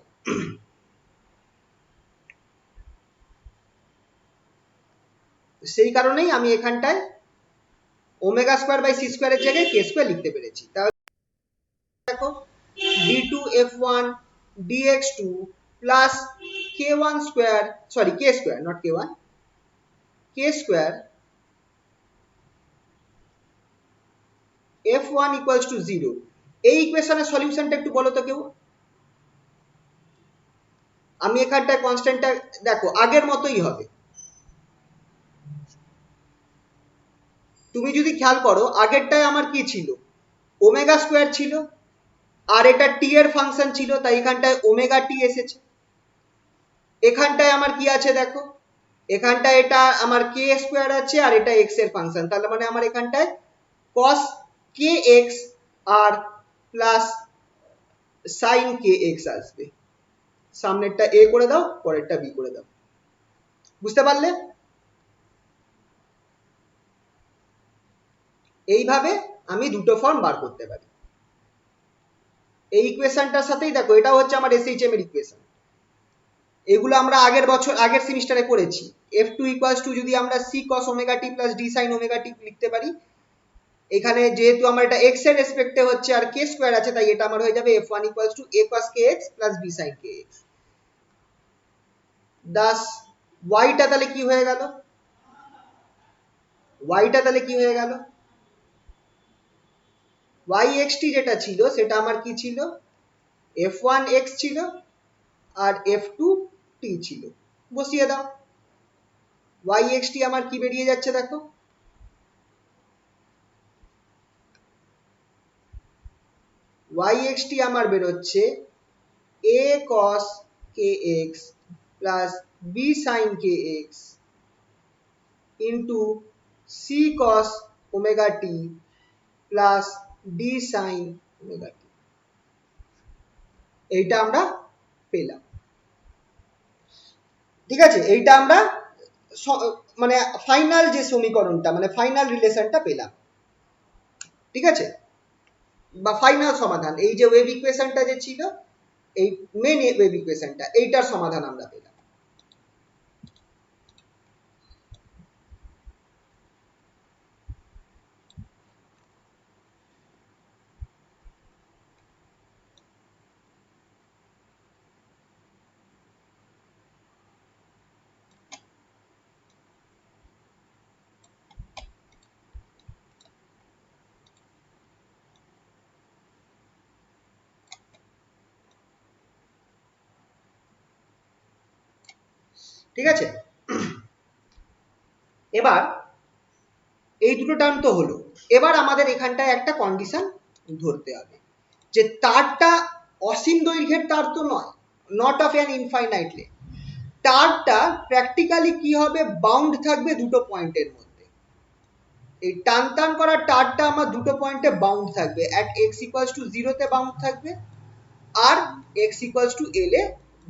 সেই কারণেই আমি এখানটায় ওমেগা স্কোয়ার বাই সি স্কোয়ারের জায়গায় কে স্কোয়ার লিখতে পেরেছি। তাহলে দেখো d2f1 dx2 plus k1 square, sorry k square not k1, k square f1 equals to 0। এই ইকুয়েশনের সলিউশনটা একটু বলো তো কেউ। আমি এখানটায় কনস্ট্যান্টটা দেখো আগের মতোই হবে। তুমি যদি খেয়াল করো আগেরটায় আমার কি ছিল, ওমেগা স্কোয়ার ছিল, আর এটা টি এর ফাংশন ছিল, তাই এখানটায় ওমেগা টি এসেছে। এখানটায় আমার কি আছে দেখো, এখানটায় এটা আমার কে স্কোয়ার আছে আর এটা এক্স এর ফাংশন, তাহলে মানে আমার এখানটায় cos কে এক্স আর প্লাস সাইন কে এক্স আসবে। সামনেরটা এ করে দাও, পরেরটা বি করে দাও। বুঝতে পারলে? এইভাবে আমি দুটো ফর্ম বার করতে পারি। এই ইকুয়েশনটার সাথেই দেখো এটা হচ্ছে আমার এসএইচএম এর ইকুয়েশন, এগুলো আমরা আগের বছর আগের সেমিস্টারে করেছি। f2 ইকুয়ালস টু যদি আমরা c cos omega t plus d sin omega t লিখতে পারি, এখানে যেহেতু আমার এটা x এর রেসপেক্টে হচ্ছে আর k স্কয়ার আছে, তাই এটা আমার হয়ে যাবে f1 equals to a cos kx plus b sin kx। Das y টা তাহলে কি হয়ে গেল, y টা তাহলে কি হয়ে গেল, yxt যেটা ছিল সেটা আমার কি ছিল, f1x ছিল আর f2t ছিল। বসিয়ে দাও, yxt আমার কি বেরিয়ে যাচ্ছে দেখো, yxt আমার বেরোচ্ছে a cos kx plus b sin kx into c cos omega t plus d sin omega t। এইটা আমরা পেলাম। ঠিক আছে, এইটা আমরা মানে ফাইনাল যে সমীকরণটা মানে ফাইনাল রিলেশনটা পেলাম। ঠিক আছে, বা ফাইনাল সমাধান, এই যে ওয়েভ ইকুয়েশনটা যে ছিল, এই মেন ওয়েভ ইকুয়েশনটা, এইটার সমাধান আমরা পেলাম। ঠিক আছে, এবার এই দুটো টার্ম তো হলো, এবার আমাদের এখানটায় একটা কন্ডিশন ধরতে হবে যে তারটা অসীম দৈর্ঘ্যের তার তো নয়, not of an infinite length. তারটা প্র্যাকটিক্যালি কি হবে, বাউন্ড থাকবে দুটো পয়েন্টের মধ্যে। এই টান টান করা তারটা আমার দুটো পয়েন্টে বাউন্ড থাকবে, অ্যাট x ইকুয়ালস টু 0 তে বাউন্ড থাকবে আর x ইকুয়ালস টু l এ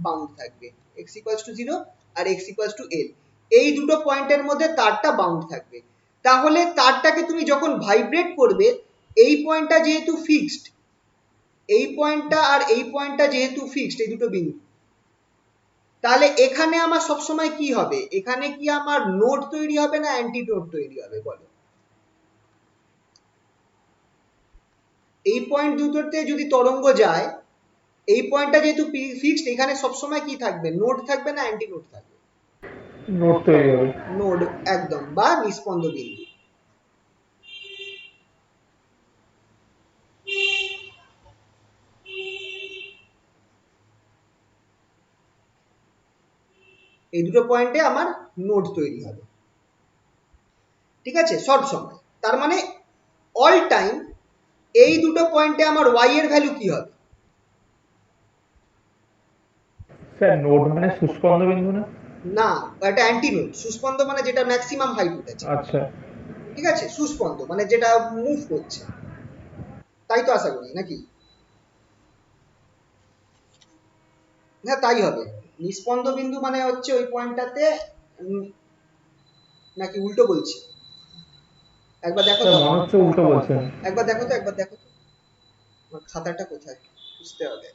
বাউন্ড থাকবে। x ইকুয়ালস টু 0 আর x ইকুয়ালস টু l, এই দুটো পয়েন্টের মধ্যে তারটা বাউন্ড থাকবে। তাহলে তারটাকে তুমি যখন ভাইব্রেট করবে, এই পয়েন্টটা যেহেতু ফিক্সড, এই পয়েন্টটা আর এই পয়েন্টটা যেহেতু ফিক্সড, এই দুটো বিন্দু, তাহলে এখানে আমার সবসময় কি হবে, এখানে কি আমার নোড তৈরি হবে না অ্যান্টি নোড তৈরি হবে বলো। এই পয়েন্ট দুটোতে যদি তরঙ্গ যায়, এই পয়েন্টটা যেহেতু ফিক্সড, এখানে সবসময় কি থাকবে, নোড থাকবে না অ্যান্টি নোড থাকবে, নোট তৈরি হবে। নোড একদম, বা নিস্পন্দ বিন্দু। এই দুটো পয়েন্টে আমার নোড তৈরি হবে, ঠিক আছে, সব সময়। তার মানে অল টাইম এই দুটো পয়েন্টে আমার ওয়াই এর ভ্যালু কি হবে? স্যার নোড মানে সুস্পন্দ বিন্দু না? না, এটা অ্যান্টি নোড। সুস্পন্দ মানে যেটা ম্যাক্সিমাম হাইট উঠেছে, আচ্ছা ঠিক আছে, সুস্পন্দ মানে যেটা মুভ করছে, তাই তো আশা করি নাকি? হ্যাঁ তাই হবে। নিস্পন্দ বিন্দু মানে হচ্ছে ওই পয়েন্টটাতে, নাকি উল্টো বলছি? একবার দেখো স্যার তো, মনে হচ্ছে উল্টো বলছেন। একবার দেখো তো, একবার দেখো তো, আমার খাতাটা কোথায়, বুঝতে হবে।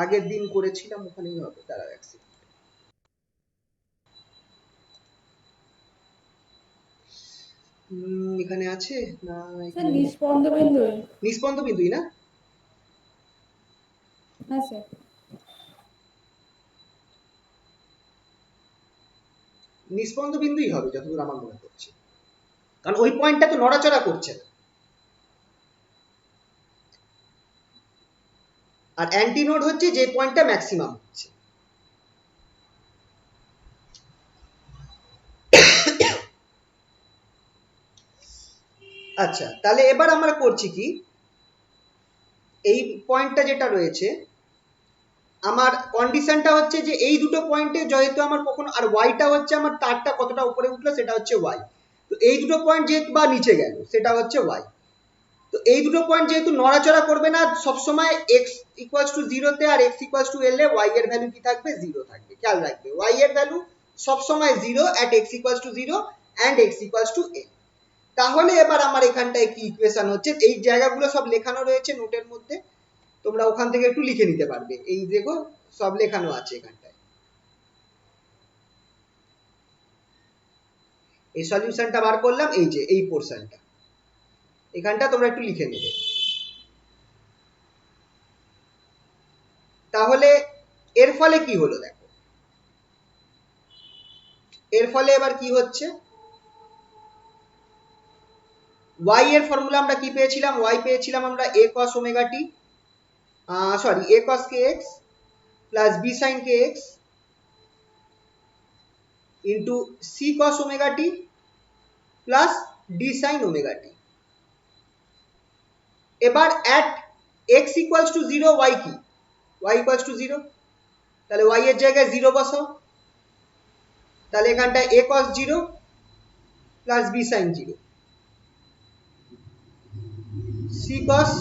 আগের দিন করেছিলাম ওখানেই হবে, দাঁড়াও এক সেকেন্ড। এখানে আছে না? স্যার এখানে নেই। নিষ্পন্দ বিন্দু। নিস্পন্দ বিন্দুই না? হ্যাঁ স্যার। নিস্পন্দ বিন্দুই হবে যতদূর আমার মনে পড়ছে, কারণ ওই পয়েন্টটা তো নড়াচড়া করছে না। আর অ্যান্টি নোড হচ্ছে যে পয়েন্টটা ম্যাক্সিমাম হচ্ছে। আচ্ছা, তাহলে এবার আমরা করছি কি, এই পয়েন্টটা যেটা রয়েছে, আমার কন্ডিশনটা হচ্ছে যে এই দুটো পয়েন্টে যেহেতু আমার কখনো, আর ওয়াইটা হচ্ছে আমার তারটা কতটা উপরে উঠলো সেটা হচ্ছে ওয়াই, তো এই দুটো পয়েন্ট যেহেতু বা নিচে গেল সেটা হচ্ছে ওয়াই। তো এই দুটো পয়েন্ট যেহেতু নড়াচড়া করবে না সবসময়, এক্স ইকুয়ালস টু জিরোতে আর এক্স ইকুয়ালস টু এল এ ওয়াই এর ভ্যালু কি থাকবে? জিরো থাকবে। খেয়াল রাখবে ওয়াই এর ভ্যালু সবসময় zero at x equals to zero and x equals to L. তাহলে এবার আমার এখানটায় কি ইকুয়েশন হচ্ছে, এই জায়গাগুলো সব লেখানো রয়েছে নোটের মধ্যে, তোমরা ওখান থেকে একটু লিখে নিতে পারবে। এই দেখো সব লেখানো আছে এখানটায়, এই সলিউশনটা বার করলাম, এই যে এই পোর্শনটা এখানটা তোমরা একটু লিখে নেবে। তাহলে এর ফলে কি হলো দেখো, এর ফলে এবার কি হচ্ছে, y এর ফর্মুলা আমরা কি পেয়েছিলাম? y পেয়েছিলাম আমরা a cos omega t, sorry a cos kx plus b sin kx into c cos omega t plus d sin omega t। এবার at x equals to zero y কি? y equals to zero, তাহলে y এর জায়গায় zero বসাও, তাহলে এখানটায় a cos zero plus b sin zero, c cos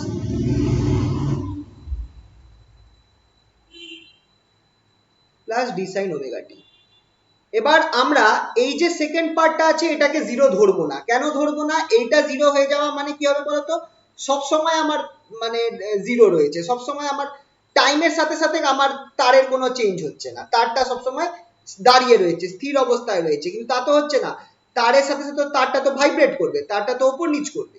plus d sin omega t। এবার আমরা এই যে সেকেন্ড পার্টটা আছে এটাকে জিরো ধরবো না। কেন ধরবো না? এইটা জিরো হয়ে যাওয়া মানে কি হবে বলতো, সব সময় আমার মানে জিরো রয়েছে, সব সময় আমার টাইমের সাথে সাথে আমার তারের কোনো চেঞ্জ হচ্ছে না, তারটা সব সময় দাঁড়িয়ে রয়েছে, স্থির অবস্থায় রয়েছে। কিন্তু তা তো হচ্ছে না, তারের সাথে সাথে তারটা তো ভাইব্রেট করবে, তারটা তো উপর নিচ করবে,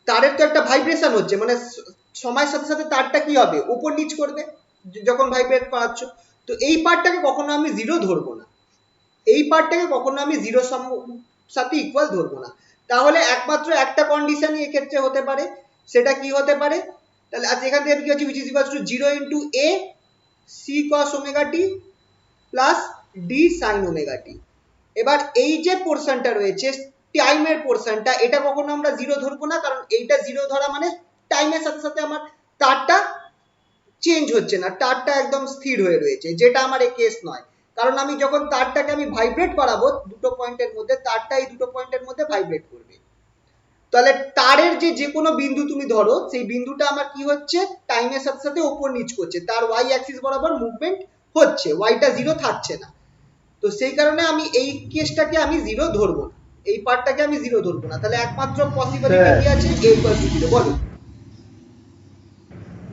তারের তো একটা ভাইব্রেশন হচ্ছে, মানে সময়ের সাথে সাথে তারটা কি হবে? উপর নিচ করবে যখন ভাইব্রেট করাচ্ছ। তো এই পার্টটাকে কখনো আমি জিরো ধরবো না, এই পার্টটাকে কখনো আমি জিরো সাথে ইকুয়াল ধরবো না। তাহলে একমাত্র একটা কন্ডিশনই এক্ষেত্রে হতে পারে, সেটা কি হতে পারে? তাহলে আজ এখান থেকে কি হচ্ছে, which is equals to 0 into a c cos omega t plus d sin omega t। এবার এই যে পোর্শনটা রয়েছে টাইমের পোর্শনটা, এটা কখনো আমরা জিরো ধরবো না, কারণ এইটা জিরো ধরা মানে টাইমের সাথে সাথে আমার তারটা চেঞ্জ হচ্ছে না, তারটা একদম স্থির হয়ে রয়েছে, যেটা আমার এই কেস নয়। কারণ আমি যখন তারটাকে আমি ভাইব্রেট করাবো দুটো পয়েন্টের মধ্যে, তারটা এই দুটো পয়েন্টের মধ্যে ভাইব্রেট করবে। তাহলে তারের যে কোনো বিন্দু তুমি ধরো, সেই বিন্দুটা আমার কি হচ্ছে, টাইমের সাথে সাথে ওপর নিচ করছে, তার ওয়াই অ্যাক্সিস বরাবর মুভমেন্ট হচ্ছে, ওয়াইটা জিরো থাকছে না। তো সেই কারণে আমি এই কেসটাকে আমি জিরো ধরবো না, এই পার্টটাকে আমি জিরো ধরবো না। তাহলে একমাত্র পসিবিলিটি কি আছে, a ইকুয়াল টু জিরো। বলো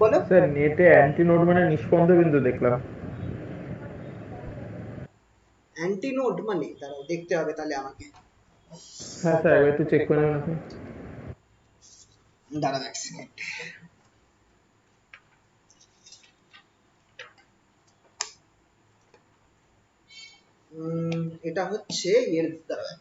বলো। স্যার নেটে অ্যান্টি নোড মানে নিষ্পন্দ বিন্দু দেখলাম। অ্যান্টি নোড মানে, দাঁড়াও দেখতে হবে তাহলে আমাকে, হ্যাঁ স্যার একবার একটু চেক করে নেবেন আপনি। দাঁড়াও এক সেকেন্ড। এটা হচ্ছে এর, দাঁড়াও,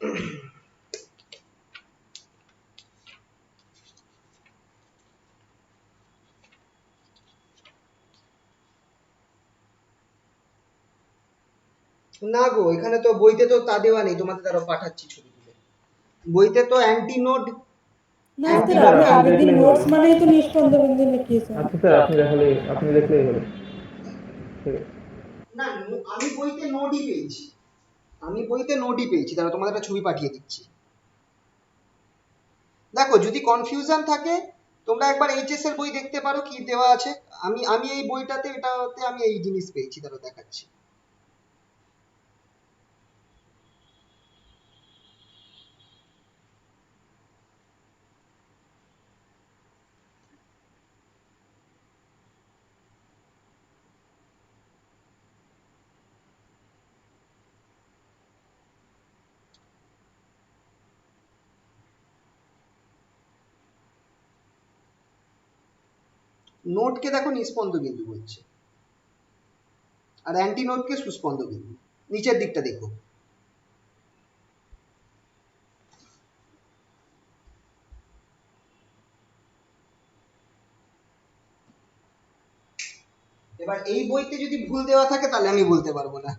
না গো, এখানে তো বইতে তো তা দেওয়া নেই, তোমাদের দ্বারা পাঠাচ্ছি ছবি তুলে। বইতে তো অ্যান্টি নোড না অ্যান্টি স্যার, নোড আপনি আগের দিন নোটস মানেই তো নিষ্পন্দ বিন্দু লিখিয়েছেন। আচ্ছা স্যার, আপনি দেখলেই হলো। ঠিক আছে। না, আমি বইতে নোটই পেয়েছি, আমি বইতে নোটই পেয়েছি, তাহলে তোমাদের একটা ছবি পাঠিয়ে দিচ্ছি। দেখো, যদি কনফিউশন থাকে তোমরা একবার এইচএস এর বই দেখতে পারো কি দেওয়া আছে। আমি আমি এই বইটাতে এটাতে আমি এই জিনিস পেয়েছি, তাহলে দেখাচ্ছি। নোটকে দেখো নিস্পন্দ বিন্দু বলছে, আর অ্যান্টি নোটকে সুস্পন্দ বিন্দু। নিচের দিকটা দেখো। এবার এই বইতে যদি ভুল দেওয়া থাকে তাহলে আমি বলতে পারবো না,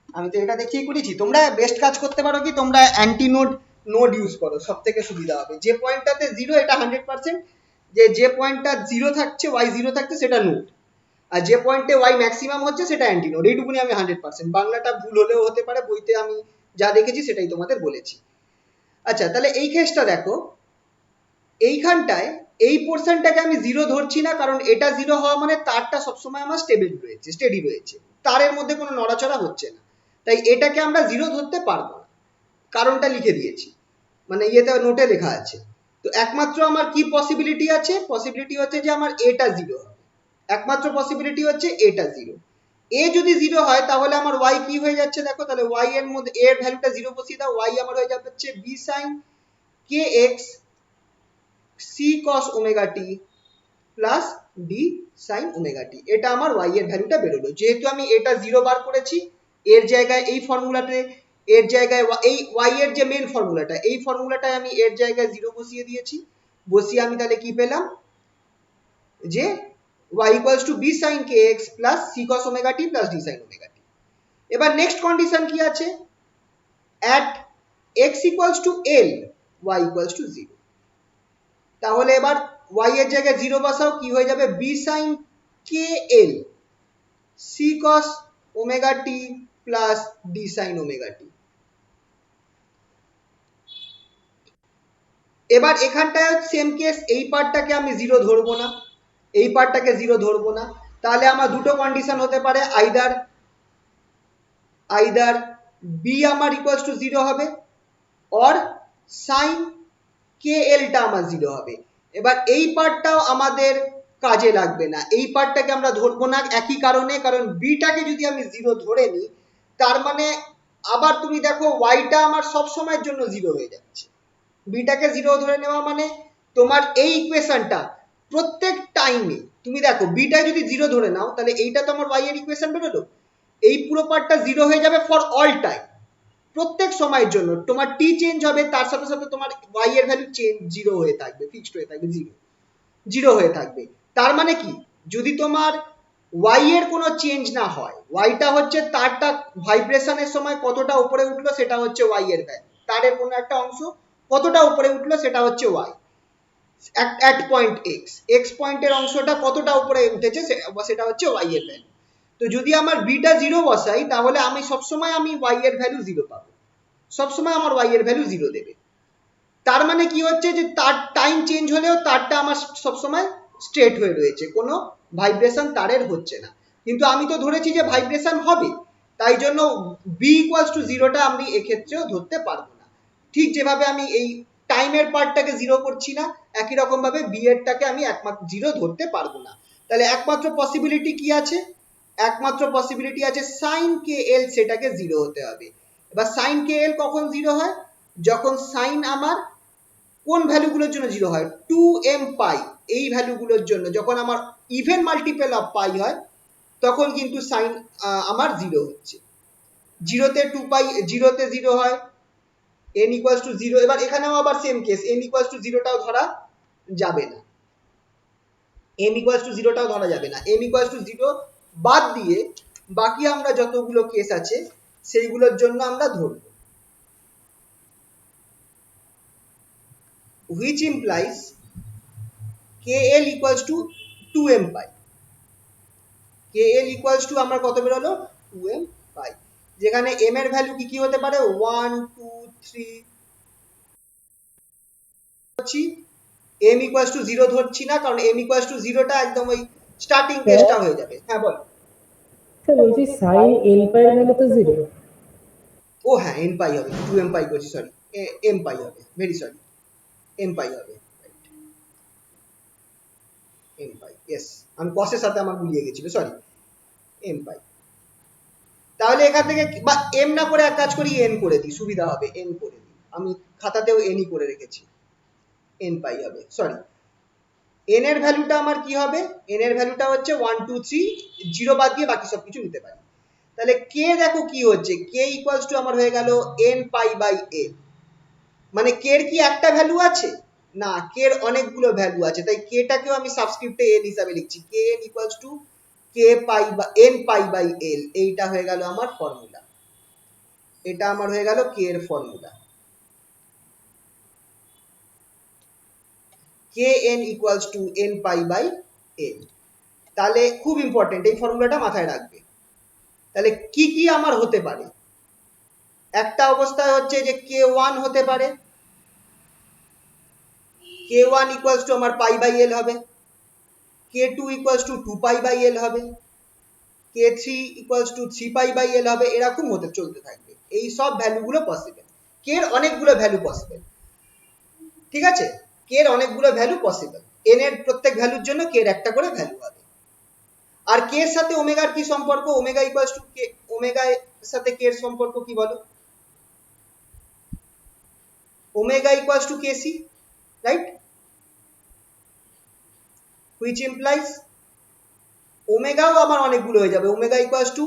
আমি তো এটা দেখিয়ে করেছি। তোমরা বেস্ট কাজ করতে পারো কি, তোমরা অ্যান্টি নোড নোড ইউজ করো, সব থেকে সুবিধা হবে। যে পয়েন্টটাতে জিরো এটা 100%, যে পয়েন্টটা জিরো থাকছে, ওয়াই জিরো থাকছে, সেটা নোড। আর যে পয়েন্টে ওয়াই ম্যাক্সিমাম হচ্ছে সেটা অ্যান্টি নোড। এইটুকুনি আমি 100%, বাংলাটা ভুল হলেও হতে পারে, বইতে আমি যা দেখেছি সেটাই তোমাদের বলেছি। আচ্ছা, তাহলে এই কেসটা দেখো, এইখানটায় এই পোর্শনটাকে আমি জিরো ধরছি না, কারণ এটা জিরো হওয়া মানে তারটা সবসময় আমার স্টেবল রয়েছে, স্টেডি রয়েছে, তারের মধ্যে কোনো নড়াচড়া হচ্ছে না, তাই এটাকে আমরা জিরো ধরতে পারবো না। কারণটা লিখে দিয়েছি, মানে ইয়েতে নোটে লেখা আছে। তো একমাত্র আমার কি পসিবিলিটি আছে, পসিবিলিটি হচ্ছে যে আমার এটা জিরো হবে, একমাত্র পসিবিলিটি হচ্ছে এটা জিরো। এ যদি জিরো হয় তাহলে আমার ওয়াই কি হয়ে যাচ্ছে দেখো, তাহলে ওয়াই এর মধ্যে এর ভ্যালুটা জিরো বসিয়ে দাও, ওয়াই আমার হয়ে যাচ্ছে B sine k x C cos omega t plus d sine omega টি। এটা আমার ওয়াই এর ভ্যালুটা বেরোলো। যেহেতু আমি এটা জিরো বার করেছি, এর জায়গায় এই ফর্মুলাতে, এর জায়গায় এই ওয়াই এর যে মেন ফর্মুলাটা, এই ফর্মুলাটায় আমি এর জায়গায় জিরো বসিয়ে দিয়েছি। বসিয়ে আমি তাহলে কি পেলাম, যে y equals to b sine k x plus c cos omega t plus d sine omega t. এবার নেক্সট কন্ডিশন কি আছে, at x equals to L y equals to zero. তাহলে এবার y এর জায়গায় জিরো বসাও, কি হয়ে যাবে, বি সাইন কে L C cos omega t plus d sine omega t. এবার এখানটায় সেম কেস, এই পার্টটাকে আমি জিরো ধরবো না, এই পার্টটাকে জিরো ধরবো না। তাহলে আমার দুটো কন্ডিশন হতে পারে, আইদার বি আমার ইকুয়ালস টু জিরো হবে, অর সাইন কে এলটা আমার জিরো হবে। এবার এই পার্টটাও আমাদের কাজে লাগবে না, এই পার্টটাকে আমরা ধরবো না, একই কারণে, কারণ বিটাকে যদি আমি জিরো ধরে নিই তার মানে আবার তুমি দেখো ওয়াইটা আমার সব সময়ের জন্য জিরো হয়ে যাচ্ছে। বিটাকে জিরো ধরে নেওয়া মানে তোমার এই ইকুয়েশনটা প্রত্যেক টাইমে, তুমি দেখো বিটায় যদি জিরো ধরে নাও তাহলে এইটা তো আমার ওয়াই এর ইকুয়েশন বেরোলো, এই পুরো পার্টটা জিরো হয়ে যাবে ফর অল টাইম, প্রত্যেক সময়ের জন্য। তোমার টি চেঞ্জ হবে, তার সাথে সাথে তোমার ওয়াই এর ভ্যালু চেঞ্জ জিরো হয়ে থাকবে, ফিক্সড হয়ে থাকবে, জিরো জিরো হয়ে থাকবে। তার মানে কি, যদি তোমার ওয়াই এর কোনো চেঞ্জ না হয়, ওয়াইটা হচ্ছে তারটা ভাইব্রেশনের সময় কতটা উপরে উঠলো সেটা হচ্ছে ওয়াই এর ভ্যালু, তারের কোনো একটা অংশ কতটা উপরে উঠলো সেটা হচ্ছে y at point x, x পয়েন্টের অংশটা কতটা উপরে উঠেছে সেটা হচ্ছে ওয়াই এর ভ্যালু। তো যদি আমার বিটা জিরো বসাই তাহলে আমি সবসময় আমি ওয়াই এর ভ্যালু জিরো পাবো, সবসময় আমার ওয়াই এর ভ্যালু জিরো দেবে। তার মানে কি হচ্ছে, যে তার টাইম চেঞ্জ হলেও তারটা আমার সবসময় স্ট্রেট হয়ে রয়েছে, কোনো ভাইব্রেশন তারের হচ্ছে না। কিন্তু আমি তো ধরেছি যে ভাইব্রেশন হবে, তাই জন্য বি ইকুয়ালস টু জিরোটা আমি এক্ষেত্রেও ধরতে পারবো না। ঠিক যেভাবে আমি এই টাইমের পার্টটাকে জিরো করছি না, একই রকম ভাবে বি এরটাকে আমি একমাত্র জিরো ধরতে পারবো না। তাহলে একমাত্র পসিবিলিটি কি আছে, একমাত্র পসিবিলিটি আছে সাইন কে এল সেটাকে জিরো হতে হবে। এবার সাইন কে এল কখন জিরো হয়, যখন সাইন আমার কোন ভ্যালুগুলোর জন্য জিরো হয়, 2m পাই এই ভ্যালুগুলোর জন্য, যখন আমার ইভেন মাল্টিপল অফ পাই হয় তখন কিন্তু সাইন আমার জিরো হচ্ছে। জিরোতে 2 পাই, জিরোতে জিরো হয়, n ইকুয়ালস টু 0, এবার এখানেও আবার same case, n equals to 0টাও ধরা যাবে না, m ইকুয়ালস টু 0টাও ধরা যাবে না, m ইকুয়ালস টু 0 বাদ দিয়ে বাকি আমরা যতগুলো কেস আছে সেইগুলোর জন্য আমরা ধরব, which implies kl equals to 2m pi, kl equals to আমার কত বেরোলো 2m পাই, যেখানে m এর ভ্যালু কি কি হতে পারে 1 2 3 ধরছি, m equals to 0 ধরছি না, কারণ m equals to 0টা একদম ওই স্টার্টিং কেসটা হয়ে যাবে। হ্যাঁ বল। স্যার বলছি সাইন এন পাই এর ভ্যালু তো 0। ও হ্যাঁ n পাই হবে, 2m পাই করছি, সরি m পাই হবে, ভেরি সরি, m পাই হবে, m পাই, ইয়েস আমি কসের সাথে আমার গুলিয়ে গেছিল, সরি m পাই। তাহলে এখান থেকে বা m না করে এক কাজ করি n করে দিই, সুবিধা হবে, n করে দিই, আমি খাতাতেও n ই করে রেখেছি, n পাই হবে, সরি n এর ভ্যালুটা আমার কি হবে, n এর ভ্যালুটা হচ্ছে 1 2 3, 0 বাদ দিয়ে বাকি সব কিছু নিতে পারি। তাহলে k দেখো কি হচ্ছে, k ইকুয়ালস টু আমার হয়ে গেল n পাই বাই l, মানে k এর কি একটা ভ্যালু আছে না, k এর অনেকগুলো ভ্যালু আছে, তাই k টাকেও আমি সাবস্ক্রিপ্টে n হিসাবে লিখছি, kn ইকুয়ালস টু k পাই বা n পাই বাই l, এইটা হয়ে গেল আমার ফর্মুলা, এটা আমার হয়ে গেল k এর formula, kn equals to n pi by l। তাহলে খুব ইম্পর্টেন্ট, এই ফর্মুলাটা মাথায় রাখবে। তাহলে কি কি আমার হতে পারে, একটা অবস্থায় হচ্ছে যে k1 হতে পারে, k1 ইকুয়ালস টু আমার পাই বাই l হবে, k2 equals to 2 pi by l হবে, k3 equals to 3 pi by l হবে, এরকম হতে চলতে থাকবে, এই সব ভ্যালুগুলো পসিবল, k এর অনেকগুলো ভ্যালু পসিবল, ঠিক আছে, k এর অনেকগুলো ভ্যালু পসিবল, n এর প্রত্যেক ভ্যালুর জন্য k এর একটা করে ভ্যালু হবে। আর k এর সাথে ওমেগার কি সম্পর্ক, omega equals to k, omega এর সাথে k এর সম্পর্ক কি বলো, omega equals to kc, right, which implies ওমেগাও আমার অনেকগুলো হয়ে যাবে, omega equals to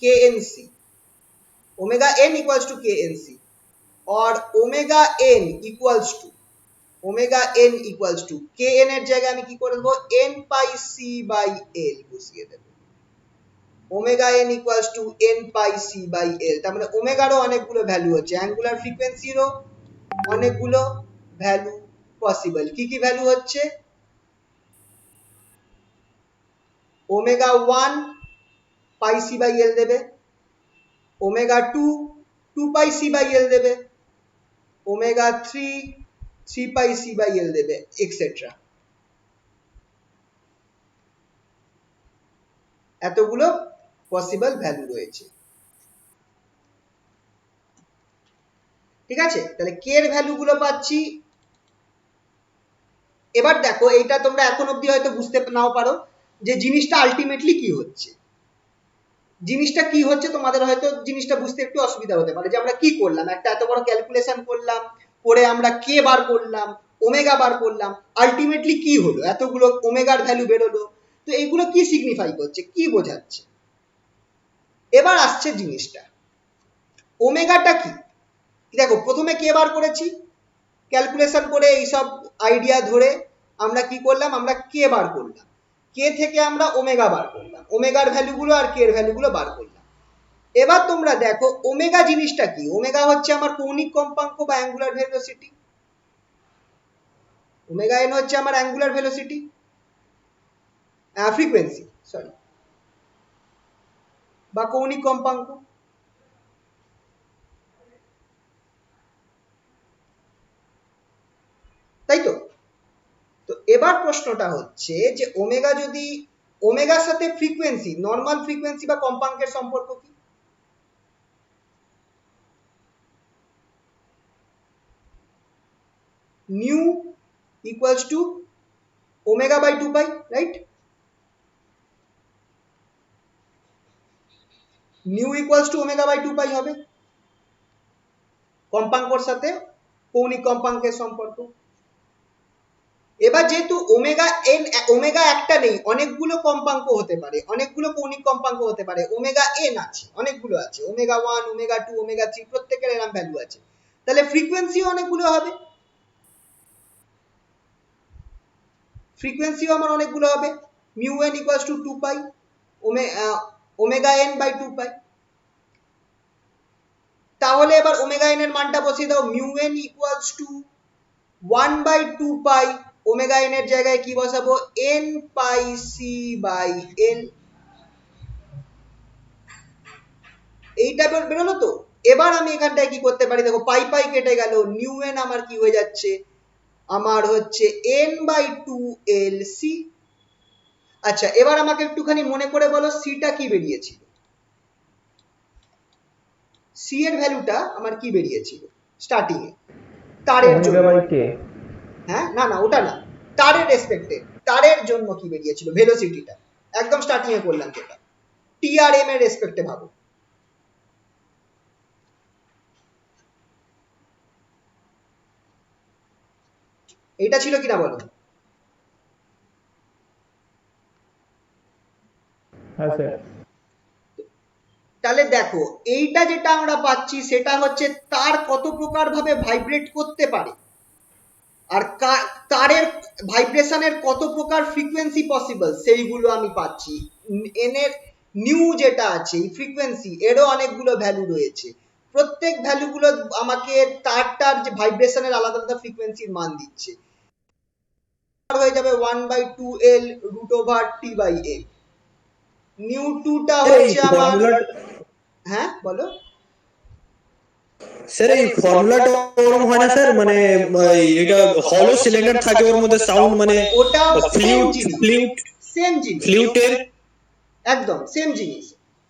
knc, omega n equals to knc, or omega n equals to, omega n equals to kn এর জায়গায় আমি কি করে দেবো n pi c by l বসিয়ে দেবো, omega n equals to n pi c by l, তার মানে ওমেগারও অনেকগুলো ভ্যালু হচ্ছে, অ্যাঙ্গুলার ফ্রিকোয়েন্সিরও অনেকগুলো ভ্যালু পসিবল, কি কি ভ্যালু হচ্ছে, omega 1 pi c by l দেবে, omega 2 2 pi c by l দেবে, omega 3 3 pi c by l দেবে, এক্সেট্রা, এতগুলো পসিবল ভ্যালু রয়েছে, ঠিক আছে। তাহলে k এর ভ্যালুগুলো পাচ্ছি। এবার দেখো এইটা তোমরা এখন অবধি হয়তো বুঝতে নাও পারো যে জিনিসটা আলটিমেটলি কি হচ্ছে, জিনিসটা কি হচ্ছে তোমাদের হয়তো জিনিসটা বুঝতে একটু অসুবিধা হতে পারে, যে আমরা কি করলাম, একটা এত বড় ক্যালকুলেশন করলাম, করে আমরা k বার করলাম, ওমেগা বার করলাম, আলটিমেটলি কি হলো, এতগুলো ওমেগার ভ্যালু বেরোলো, তো এইগুলো কি সিগনিফাই করছে, কি বোঝাচ্ছে। এবার আসছে জিনিসটা, ওমেগাটা কি, দেখো প্রথমে k বার করেছি, ক্যালকুলেশন করে এইসব আইডিয়া ধরে আমরা কি করলাম, আমরা k বার করলাম, k থেকে আমরা ওমেগা বার করলাম, ওমেগার ভ্যালুগুলো আর k এর ভ্যালুগুলো বার করলাম। এবার তোমরা দেখো ওমেগা জিনিসটা কি, ওমেগা হচ্ছে আমার কৌণিক কম্পাঙ্ক বা অ্যাঙ্গুলার ভেলোসিটি, ওমেগা n হচ্ছে আমার অ্যাঙ্গুলার ভেলোসিটি, ফ্রিকোয়েন্সি সরি, বা কৌণিক কম্পাঙ্ক, তাই তো। তো এবার প্রশ্নটা হচ্ছে যে ওমেগা যদি, ওমেগার সাথে ফ্রিকোয়েন্সি, নর্মাল ফ্রিকোয়েন্সি বা কম্পাঙ্কের সম্পর্ক কি, nu equals to omega by 2 pi, right, nu equals to omega by 2 pi হবে কম্পাঙ্কর সাথে কৌণিক কম্পাঙ্কের সম্পর্ক। এবার যেহেতু ওমেগা n, ওমেগা একটা নেই, অনেকগুলো কম্পাঙ্ক হতে পারে, অনেকগুলো কৌণিক কম্পাঙ্ক হতে পারে, ওমেগা n আছে, অনেকগুলো আছে, ওমেগা 1 ওমেগা 2 ওমেগা 3 প্রত্যেকের এরকম ভ্যালু আছে, তাহলে ফ্রিকোয়েন্সিও অনেকগুলো হবে, ফ্রিকোয়েন্সিও আমার অনেকগুলো হবে। Mu n equals to 2 pi omega n by 2 pi. তাহলে এবার ওমেগা এন এর মানটা বসিয়ে দাও, mu n equals to 1 by 2 pi omega n এর জায়গায় কি বসাবো, n pi c by l. এইটা বেরোলো তো। এবার আমি এখানটায় কি করতে পারি, দেখো পাই পাই কেটে গেল, নিউ এন আমার কি হয়ে যাচ্ছে, আমার হচ্ছে এন বাই 2 এল সি। আচ্ছা এবার আমাকে একটুখানি মনে করে বলো সিটা কি বেরিয়েছিল, সি এর ভ্যালুটা আমার কি বেরিয়েছিল স্টার্টিং এ তারের জন্য। ওমেগা বাই কে। হ্যাঁ না না ওটা না, তারের রেসপেক্টে তারের জন্য কি বেরিয়েছিল ভেলোসিটিটা, একদম স্টার্টিং এ করলাম যেটা, টি আর এম এর রেসপেক্টে ভাবো। এইটা ছিল কিনা বলো। হ্যাঁ স্যার। তাহলে দেখো এইটা যেটা আমরা পাচ্ছি সেটা হচ্ছে তার কত প্রকার ভাবে ভাইব্রেট করতে পারে, আর তারের ভাইব্রেশনের কত প্রকার ফ্রিকোয়েন্সি পসিবল সেইগুলো আমি পাচ্ছি। এন এর নিউ যেটা আছে এই ফ্রিকোয়েন্সি এরও অনেকগুলো ভ্যালু রয়েছে, প্রত্যেক ভ্যালুগুলো আমাকে তারটার যে ভাইব্রেশনের আলাদা আলাদা ফ্রিকোয়েন্সির মান দিচ্ছে। হয়ে যাবে 1 by 2 l root over t by l. Nu 2টা হচ্ছে আমার, হ্যাঁ বলো। স্যার এই ফর্মুলাটা ওরকম হয় না স্যার, মানে এটা হলো সিলিন্ডার থাকে ওর মধ্যে সাউন্ড মানে ওটা সেম ফ্লুইড জিনিস, ফ্লুইড সেম জিনিস, ফ্লুইডের একদম সেম জিনিস।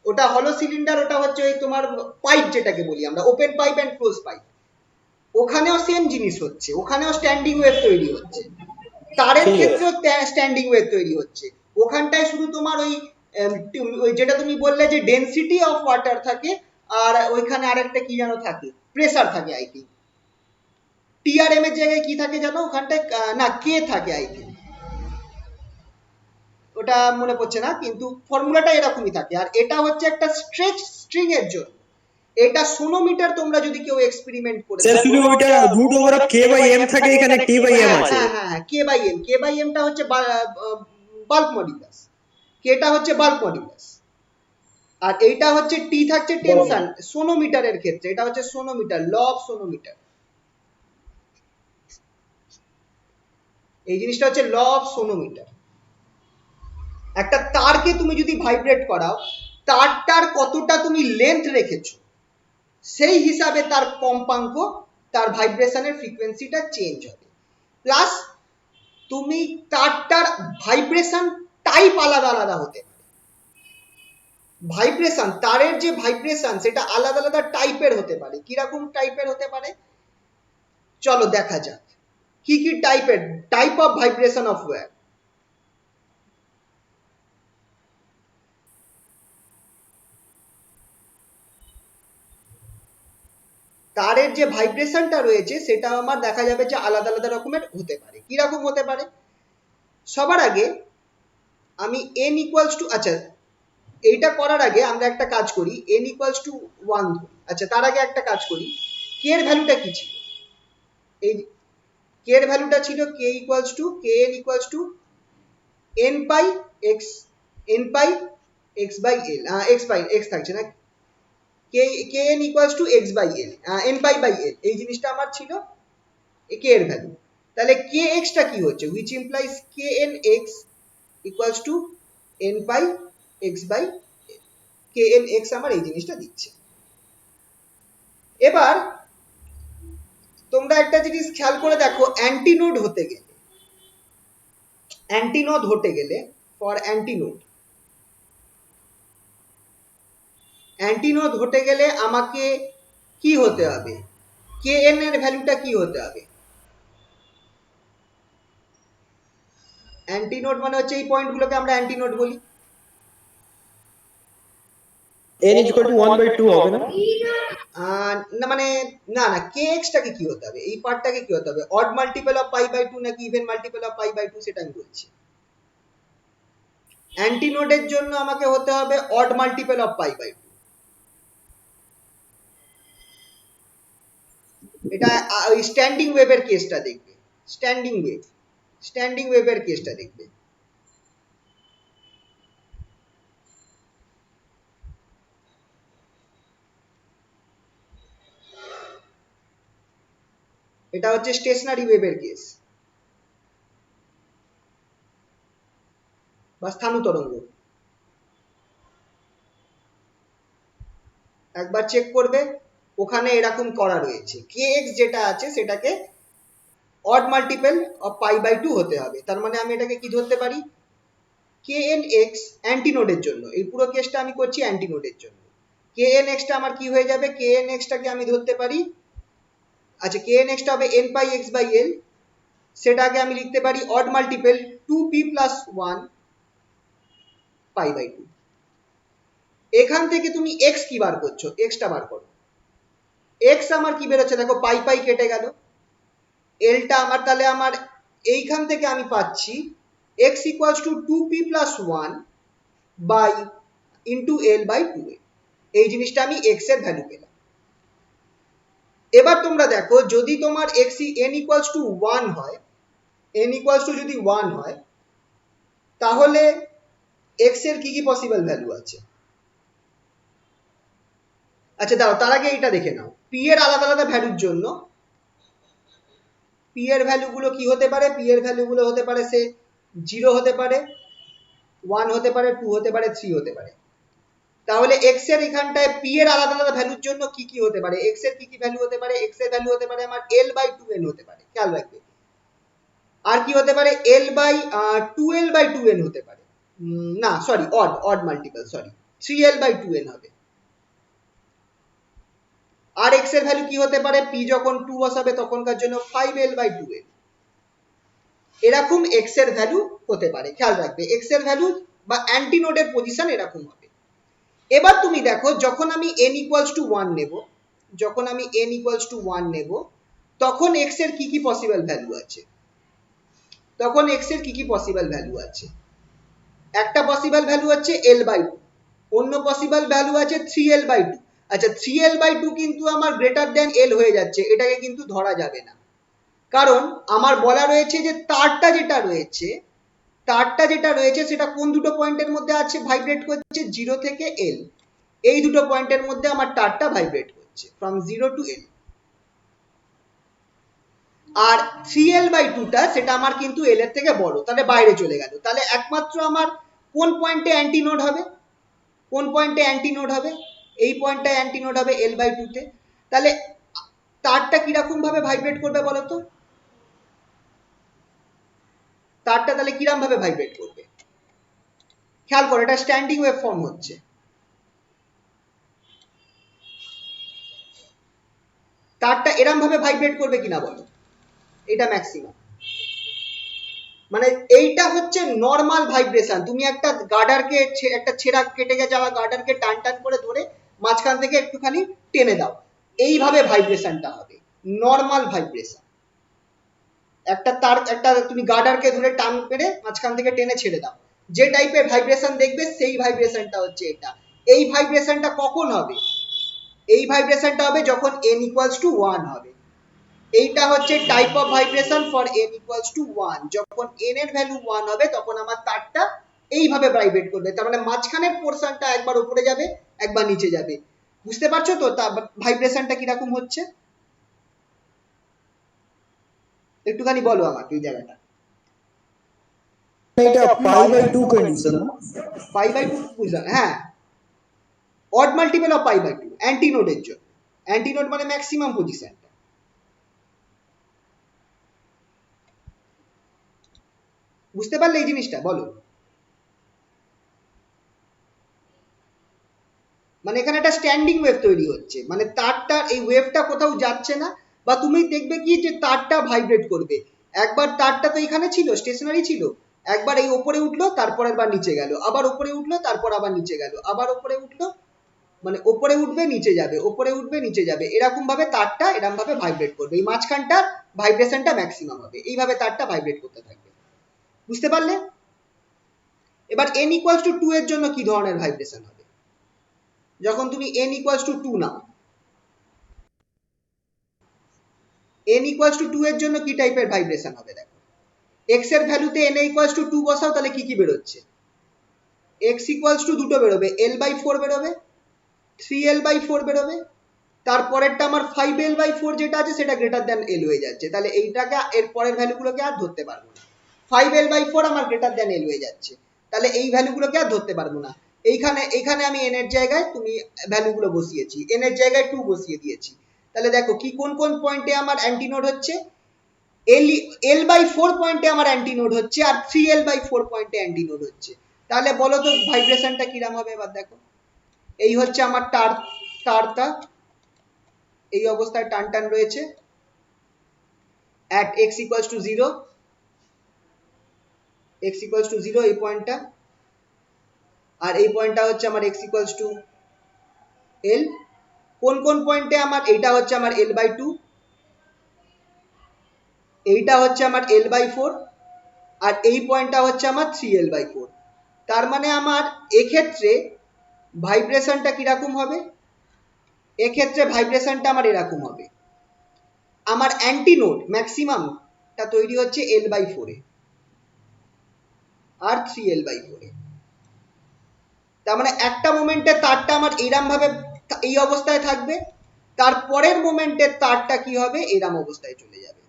ওটা হলো সিলিন্ডার, ওটা হচ্ছে ওই তোমার পাইপ যেটাকে বলি আমরা open pipe and close pipe, ওখানেও সেম জিনিস হচ্ছে, ওখানেও স্ট্যান্ডিং ওয়েভ তৈরি হচ্ছে, তারের ক্ষেত্রেও স্ট্যান্ডিং ওয়েভ তৈরি হচ্ছে। ওখানটায় শুধু তোমার ওই যেটা তুমি বললে যে ডেনসিটি অফ ওয়াটার থাকে, আর ওইখানে আরেকটা কি যেন থাকে, প্রেসার থাকে আই থিঙ্ক। টিআরএম এর জায়গায় কি থাকে জানো ওখানটায়, না কে থাকে আই থিঙ্ক, ওটা মনে পড়ছে না, কিন্তু ফর্মুলাটা এরকমই থাকে। আর এটা হচ্ছে একটা স্ট্রেচ স্ট্রিং এর জন্য, এটা সোনোমিটার তোমরা যদি কেউ এক্সপেরিমেন্ট করে স্যার শুধু ওইটা root over of k by m থাকে, এখানে টি বাই এম আছে। হ্যাঁ হ্যাঁ k by m, k by এমটা হচ্ছে বাল্ক মডিউলাস, কেটা হচ্ছে বাল্ক মডিউলাস, আর এইটা হচ্ছে টি থাকছে টেনশন সোনোমিটারের ক্ষেত্রে, এটা হচ্ছে সোনোমিটার, ল অফ সোনোমিটার। এই জিনিসটা হচ্ছে ল অফ সোনোমিটার। একটা তারকে তুমি যদি ভাইব্রেট করাও, তারটার কতটা তুমি লেন্থ রেখেছো সেই হিসাবে তার কম্পাঙ্ক, তার ভাইব্রেশনের ফ্রিকোয়েন্সিটা চেঞ্জ হবে। প্লাস তুমি তারটার ভাইব্রেশন টাইপ আলাদা আলাদা হতে পারে, ভাইব্রেশন তারের যে ভাইব্রেশন সেটা আলাদা আলাদা টাইপের হতে পারে। কিরকম টাইপের হতে পারে চলো দেখা যাক, কি কি টাইপের, type of vibration of wire. তারের যে ভাইব্রেশনটা রয়েছে সেটা আমার দেখা যাবে যে আলাদা আলাদা রকমের হতে পারে। কিরকম হতে পারে, সবার আগে আমি n ইকুয়ালস টু, আচ্ছা এইটা করার আগে আমরা একটা কাজ করি, n ইকুয়ালস টু 1 ধরি। আচ্ছা তার আগে একটা কাজ করি, k এর ভ্যালুটা কি ছিল, এই k এর ভ্যালুটা ছিল k equals to kn equals to n pi x, n pi x by l, x pi x থাকছে না, kn equals to x by l, n pi by l, এই জিনিসটা আমার ছিল k এর ভ্যালু। তাহলে kx টা কি হচ্ছে, which implies knx equals to n pi x by knx আমার এই জিনিসটা দিচ্ছে। এবার তোমরা একটা জিনিস খেয়াল করে দেখো, অ্যান্টিনোড হতে গেলে, অ্যান্টিনোড হতে গেলে ফর অ্যান্টিনোড, অ্যান্টিনোড হতে গেলে আমাকে কি হতে হবে, kn এর ভ্যালুটা কি হতে হবে, অ্যান্টিনোড মানে হচ্ছে এই পয়েন্টগুলোকে আমরা অ্যান্টিনোড বলি। n is equal to 1 by 2 হবে না? না মানে না না kx টাকে কি হতে হবে, এই পার্টটাকে কি হতে হবে, odd multiple of pi by 2 নাকি even multiple of pi by 2 সেটা আমি বলছি। অ্যান্টিনোডের জন্য আমাকে হতে হবে odd multiple of pi by 2। এটা ওই স্ট্যান্ডিং ওয়েভের কেসটা দেখবে, স্ট্যান্ডিং ওয়েভের কেসটা দেখবে। এটা হচ্ছে স্টেশনারি ওয়েভের কেস বা স্থানু তরঙ্গ। একবার চেক করবে, ওখানে এরকম করা রয়েছে, kx যেটা আছে সেটাকে odd multiple of pi by 2 হতে হবে। তার মানে আমি এটাকে কি ধরতে পারি, knx অ্যান্টিনোডের জন্য, এই পুরো কেসটা আমি করছি অ্যান্টিনোডের জন্য। knx টা আমার কি হয়ে যাবে, knx টাকে আমি ধরতে পারি, আচ্ছা knx টা হবে n pi x by l, সেটাকে আমি লিখতে পারি odd multiple 2p plus 1 pi by 2। এখান থেকে তুমি x কি বার করছো, x টা বার করো। x আমার কি বেরোচ্ছে দেখো, পাই পাই কেটে গেল, l টা আমার তাহলে আমার এইখান থেকে আমি পাচ্ছি x equals to 2p plus 1 by into l by 2a। এই জিনিসটা আমি x এর ভ্যালু পেলাম। এবার তোমরা দেখো, যদি তোমার x n ইকুয়ালস টু 1 হয়, n ইকুয়ালস টু যদি 1 হয়, তাহলে x এর কি কি পসিবল ভ্যালু আছে। আচ্ছা দাঁড়াও, তার আগে এটা দেখে নাও, p এর আলাদা আলাদা ভ্যালুর জন্য p এর ভ্যালুগুলো কি হতে পারে, p এর ভ্যালুগুলো হতে পারে সে 0 হতে পারে, 1 হতে পারে, 2 হতে পারে, 3 হতে পারে। তাহলে x এর এখানটায় p এর আলাদা আলাদা ভ্যালুর জন্য কি কি হতে পারে, x এর কি কি ভ্যালু হতে পারে, x এর ভ্যালু হতে পারে আমার l বাই 2n হতে পারে, খেয়াল রাখবে। আর কি হতে পারে, l by 2l by 2n হতে পারে, না sorry odd multiple, sorry 3l by 2n হবে। আর x এর ভ্যালু কি হতে পারে, p যখন 2 বসাবে তখনকার জন্য 5l বাই 2n, এরকম x এর ভ্যালু হতে পারে, খেয়াল রাখবে। x এর ভ্যালু বা অ্যান্টিনোডের পজিশন এরকম হবে। এবার তুমি দেখো, যখন আমি n ইকুয়ালস টু 1 নেব, যখন আমি n ইকুয়ালস টু 1 নেব, তখন x এর কি কি পসিবল ভ্যালু আছে, তখন x এর কি কি পসিবল ভ্যালু আছে। একটা পসিবল ভ্যালু হচ্ছে l বাই 2, অন্য পসিবল ভ্যালু আছে 3l বাই 2। আচ্ছা 3l বাই 2 কিন্তু আমার গ্রেটার দেন l হয়ে যাচ্ছে, এটাকে কিন্তু ধরা যাবে না, কারণ আমার বলা রয়েছে যে তারটা যেটা রয়েছে সেটা কোন দুটো পয়েন্টের মধ্যে আছে, ভাইব্রেট করছে 0 থেকে l, এই দুটো পয়েন্টের মধ্যে আমার তারটা ভাইব্রেট করছে ফ্রম 0 টু l। আর 3l বাই 2 টা সেটা আমার কিন্তু l এর থেকে বড়, তাহলে বাইরে চলে গেল। তাহলে একমাত্র আমার কোন পয়েন্টে অ্যান্টিনোড হবে, কোন পয়েন্টে অ্যান্টিনোড হবে, এই পয়েন্টটায় অ্যান্টিনোড হবে l বাই 2 তে। তাহলে তারটা কিরকম ভাবে ভাইব্রেট করবে বলো তো, তারটা তাহলে কিরকম ভাবে ভাইব্রেট করবে, খেয়াল করো, এটা স্ট্যান্ডিং ওয়েভ ফর্ম হচ্ছে। তারটা এরম ভাবে ভাইব্রেট করবে কিনা বলো, এটা ম্যাক্সিমাম, মানে এইটা হচ্ছে নর্মাল ভাইব্রেশন। তুমি একটা গার্ডারকে, একটা ছেঁড়া কেটে যাওয়া গার্ডারকে টান টান করে ধরে মাঝখান থেকে একটুখানি টেনে দাও, এইভাবে ভাইব্রেশনটা হবে, নর্মাল ভাইব্রেশন। একটা তুমি গার্ডারকে ধরে টান পেরে মাঝখান থেকে টেনে ছেড়ে দাও, যে টাইপের ভাইব্রেশন দেখবে সেই ভাইব্রেশনটা হচ্ছে এটা। এই ভাইব্রেশনটা কখন হবে, এই ভাইব্রেশনটা হবে যখন n ইকুয়ালস টু 1 হবে। এইটা হচ্ছে type of vibration for n equals to 1। যখন n এর ভ্যালু 1 হবে তখন আমার তারটা এইভাবে ভাইব্রেট করবে, তার মানে মাঝখানের পোরশনটা একবার উপরে যাবে একবার নিচে যাবে। বুঝতে পারছো তো ভাইব্রেশনটা কিরকম হচ্ছে, একটুখানি বলো আমাকে এই জায়গাটা। এটা pi by 2 condition, pi by 2 বুঝলাম, হ্যাঁ odd multiple of pi by 2 অ্যান্টিনোডের জন্য, অ্যান্টিনোড মানে ম্যাক্সিমাম পজিশন। বুঝতে পারলে এই জিনিসটা, বলো। মানে এখানে একটা স্ট্যান্ডিং ওয়েভ তৈরি হচ্ছে, মানে তারটা এই ওয়েভটা কোথাও যাচ্ছে না, বা তুমি দেখবে কি যে তারটা ভাইব্রেট করবে। একবার তারটা তো এখানে ছিল, স্টেশনারি ছিল, একবার এই ওপরে উঠলো তারপর একবার নিচে গেল, আবার ওপরে উঠলো তারপর আবার নিচে গেল, আবার ওপরে উঠলো, মানে ওপরে উঠবে নিচে যাবে, ওপরে উঠবে নিচে যাবে, এরকম ভাবে তারটা এরকম ভাবে ভাইব্রেট করবে, এই মাঝখানটার ভাইব্রেশনটা ম্যাক্সিমাম হবে, এইভাবে তারটা ভাইব্রেট করতে থাকবে। বুঝতে পারলে? এবার n ইকুয়ালস টু 2 এর জন্য কি ধরনের ভাইব্রেশন হবে, যখন তুমি n equals to 2 now, n equals to 2 এর জন্য কি টাইপের ভাইব্রেশন হবে দেখো, x এর ভ্যালুতে n ইকুয়ালস টু 2 বসাও, তাহলে কি কি বেরোচ্ছে, x ইকুয়ালস টু দুটো বেরোবে, l/4 বেরোবে, 3l/4 বেরোবে, তারপরেরটা আমার 5l/4 যেটা আছে সেটা গ্রেটার দ্যান l হয়ে যাচ্ছে, তাহলে এইটাকে এর পরের ভ্যালুগুলোকে আর ধরতে পারবো না। 5l/4 আমার গ্রেটার দ্যান l হয়ে যাচ্ছে, তাহলে এই ভ্যালুগুলোকে আর ধরতে পারবো না। এইখানে আমি n এর জায়গায় তুমি ভ্যালুগুলো বসিয়েছি, n এর জায়গায় 2 বসিয়ে দিয়েছি। তাহলে দেখো কি কোন কোন পয়েন্টে আমার অ্যান্টিনোড হচ্ছে, l/4 পয়েন্টে আমার অ্যান্টিনোড হচ্ছে আর 3l/4 পয়েন্টে অ্যান্টিনোড হচ্ছে। তাহলে বলো তো ভাইব্রেশনটা কিরকম হবে, এবার দেখো এই হচ্ছে আমার তারটা এই অবস্থায় টান টান রয়েছে at x equals to 0, x equals to 0 এই পয়েন্টটা, আর এই পয়েন্টটা হচ্ছে আমার x equals to l। কোন কোন পয়েন্টে আমার, এইটা হচ্ছে আমার l/2, এইটা হচ্ছে আমার l/4, আর এই পয়েন্টটা হচ্ছে আমার 3l/4। তার মানে আমার এক্ষেত্রে ভাইব্রেশনটা কিরকম হবে, এক্ষেত্রে ভাইব্রেশনটা আমার এরকম হবে, আমার অ্যান্টিনোড ম্যাক্সিমামটা তৈরি হচ্ছে l/4 এ আর 3l/4 এ। তার মানে একটা মোমেন্টে তারটা আমার এরম ভাবে এই অবস্থায় থাকবে, তারপরের মোমেন্টে তারটা কি হবে, এরম অবস্থায় চলে যাবে,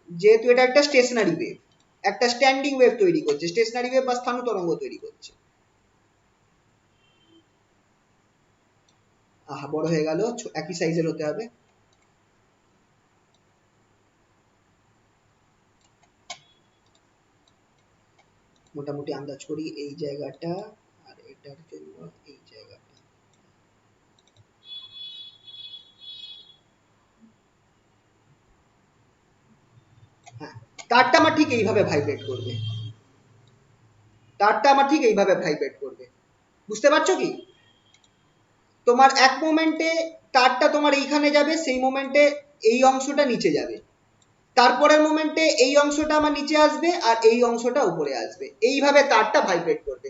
যেহেতু এটা একটা স্টেশনারি ওয়েভ, একটা স্ট্যান্ডিং ওয়েভ তৈরি করছে, স্টেশনারি ওয়েভ বা স্থানু তরঙ্গ তৈরি করছে। আহা বড় হয়ে গেল, একই সাইজের হতে হবে। মোটামুটি আন্দাজ করি এই জায়গাটা আর এটার জন্য এই জায়গাটা, হ্যাঁ তারটা আমার ঠিক এইভাবে ভাইব্রেট করবে, তারটা আমার ঠিক এইভাবে ভাইব্রেট করবে, বুঝতে পারছো কি? তোমার এক মোমেন্টে তারটা তোমার এইখানে যাবে, সেই মোমেন্টে এই অংশটা নিচে যাবে, তারপরের মোমেন্টে এই অংশটা আমার নিচে আসবে আর এই অংশটা উপরে আসবে, এইভাবে তারটা ভাইব্রেট করবে,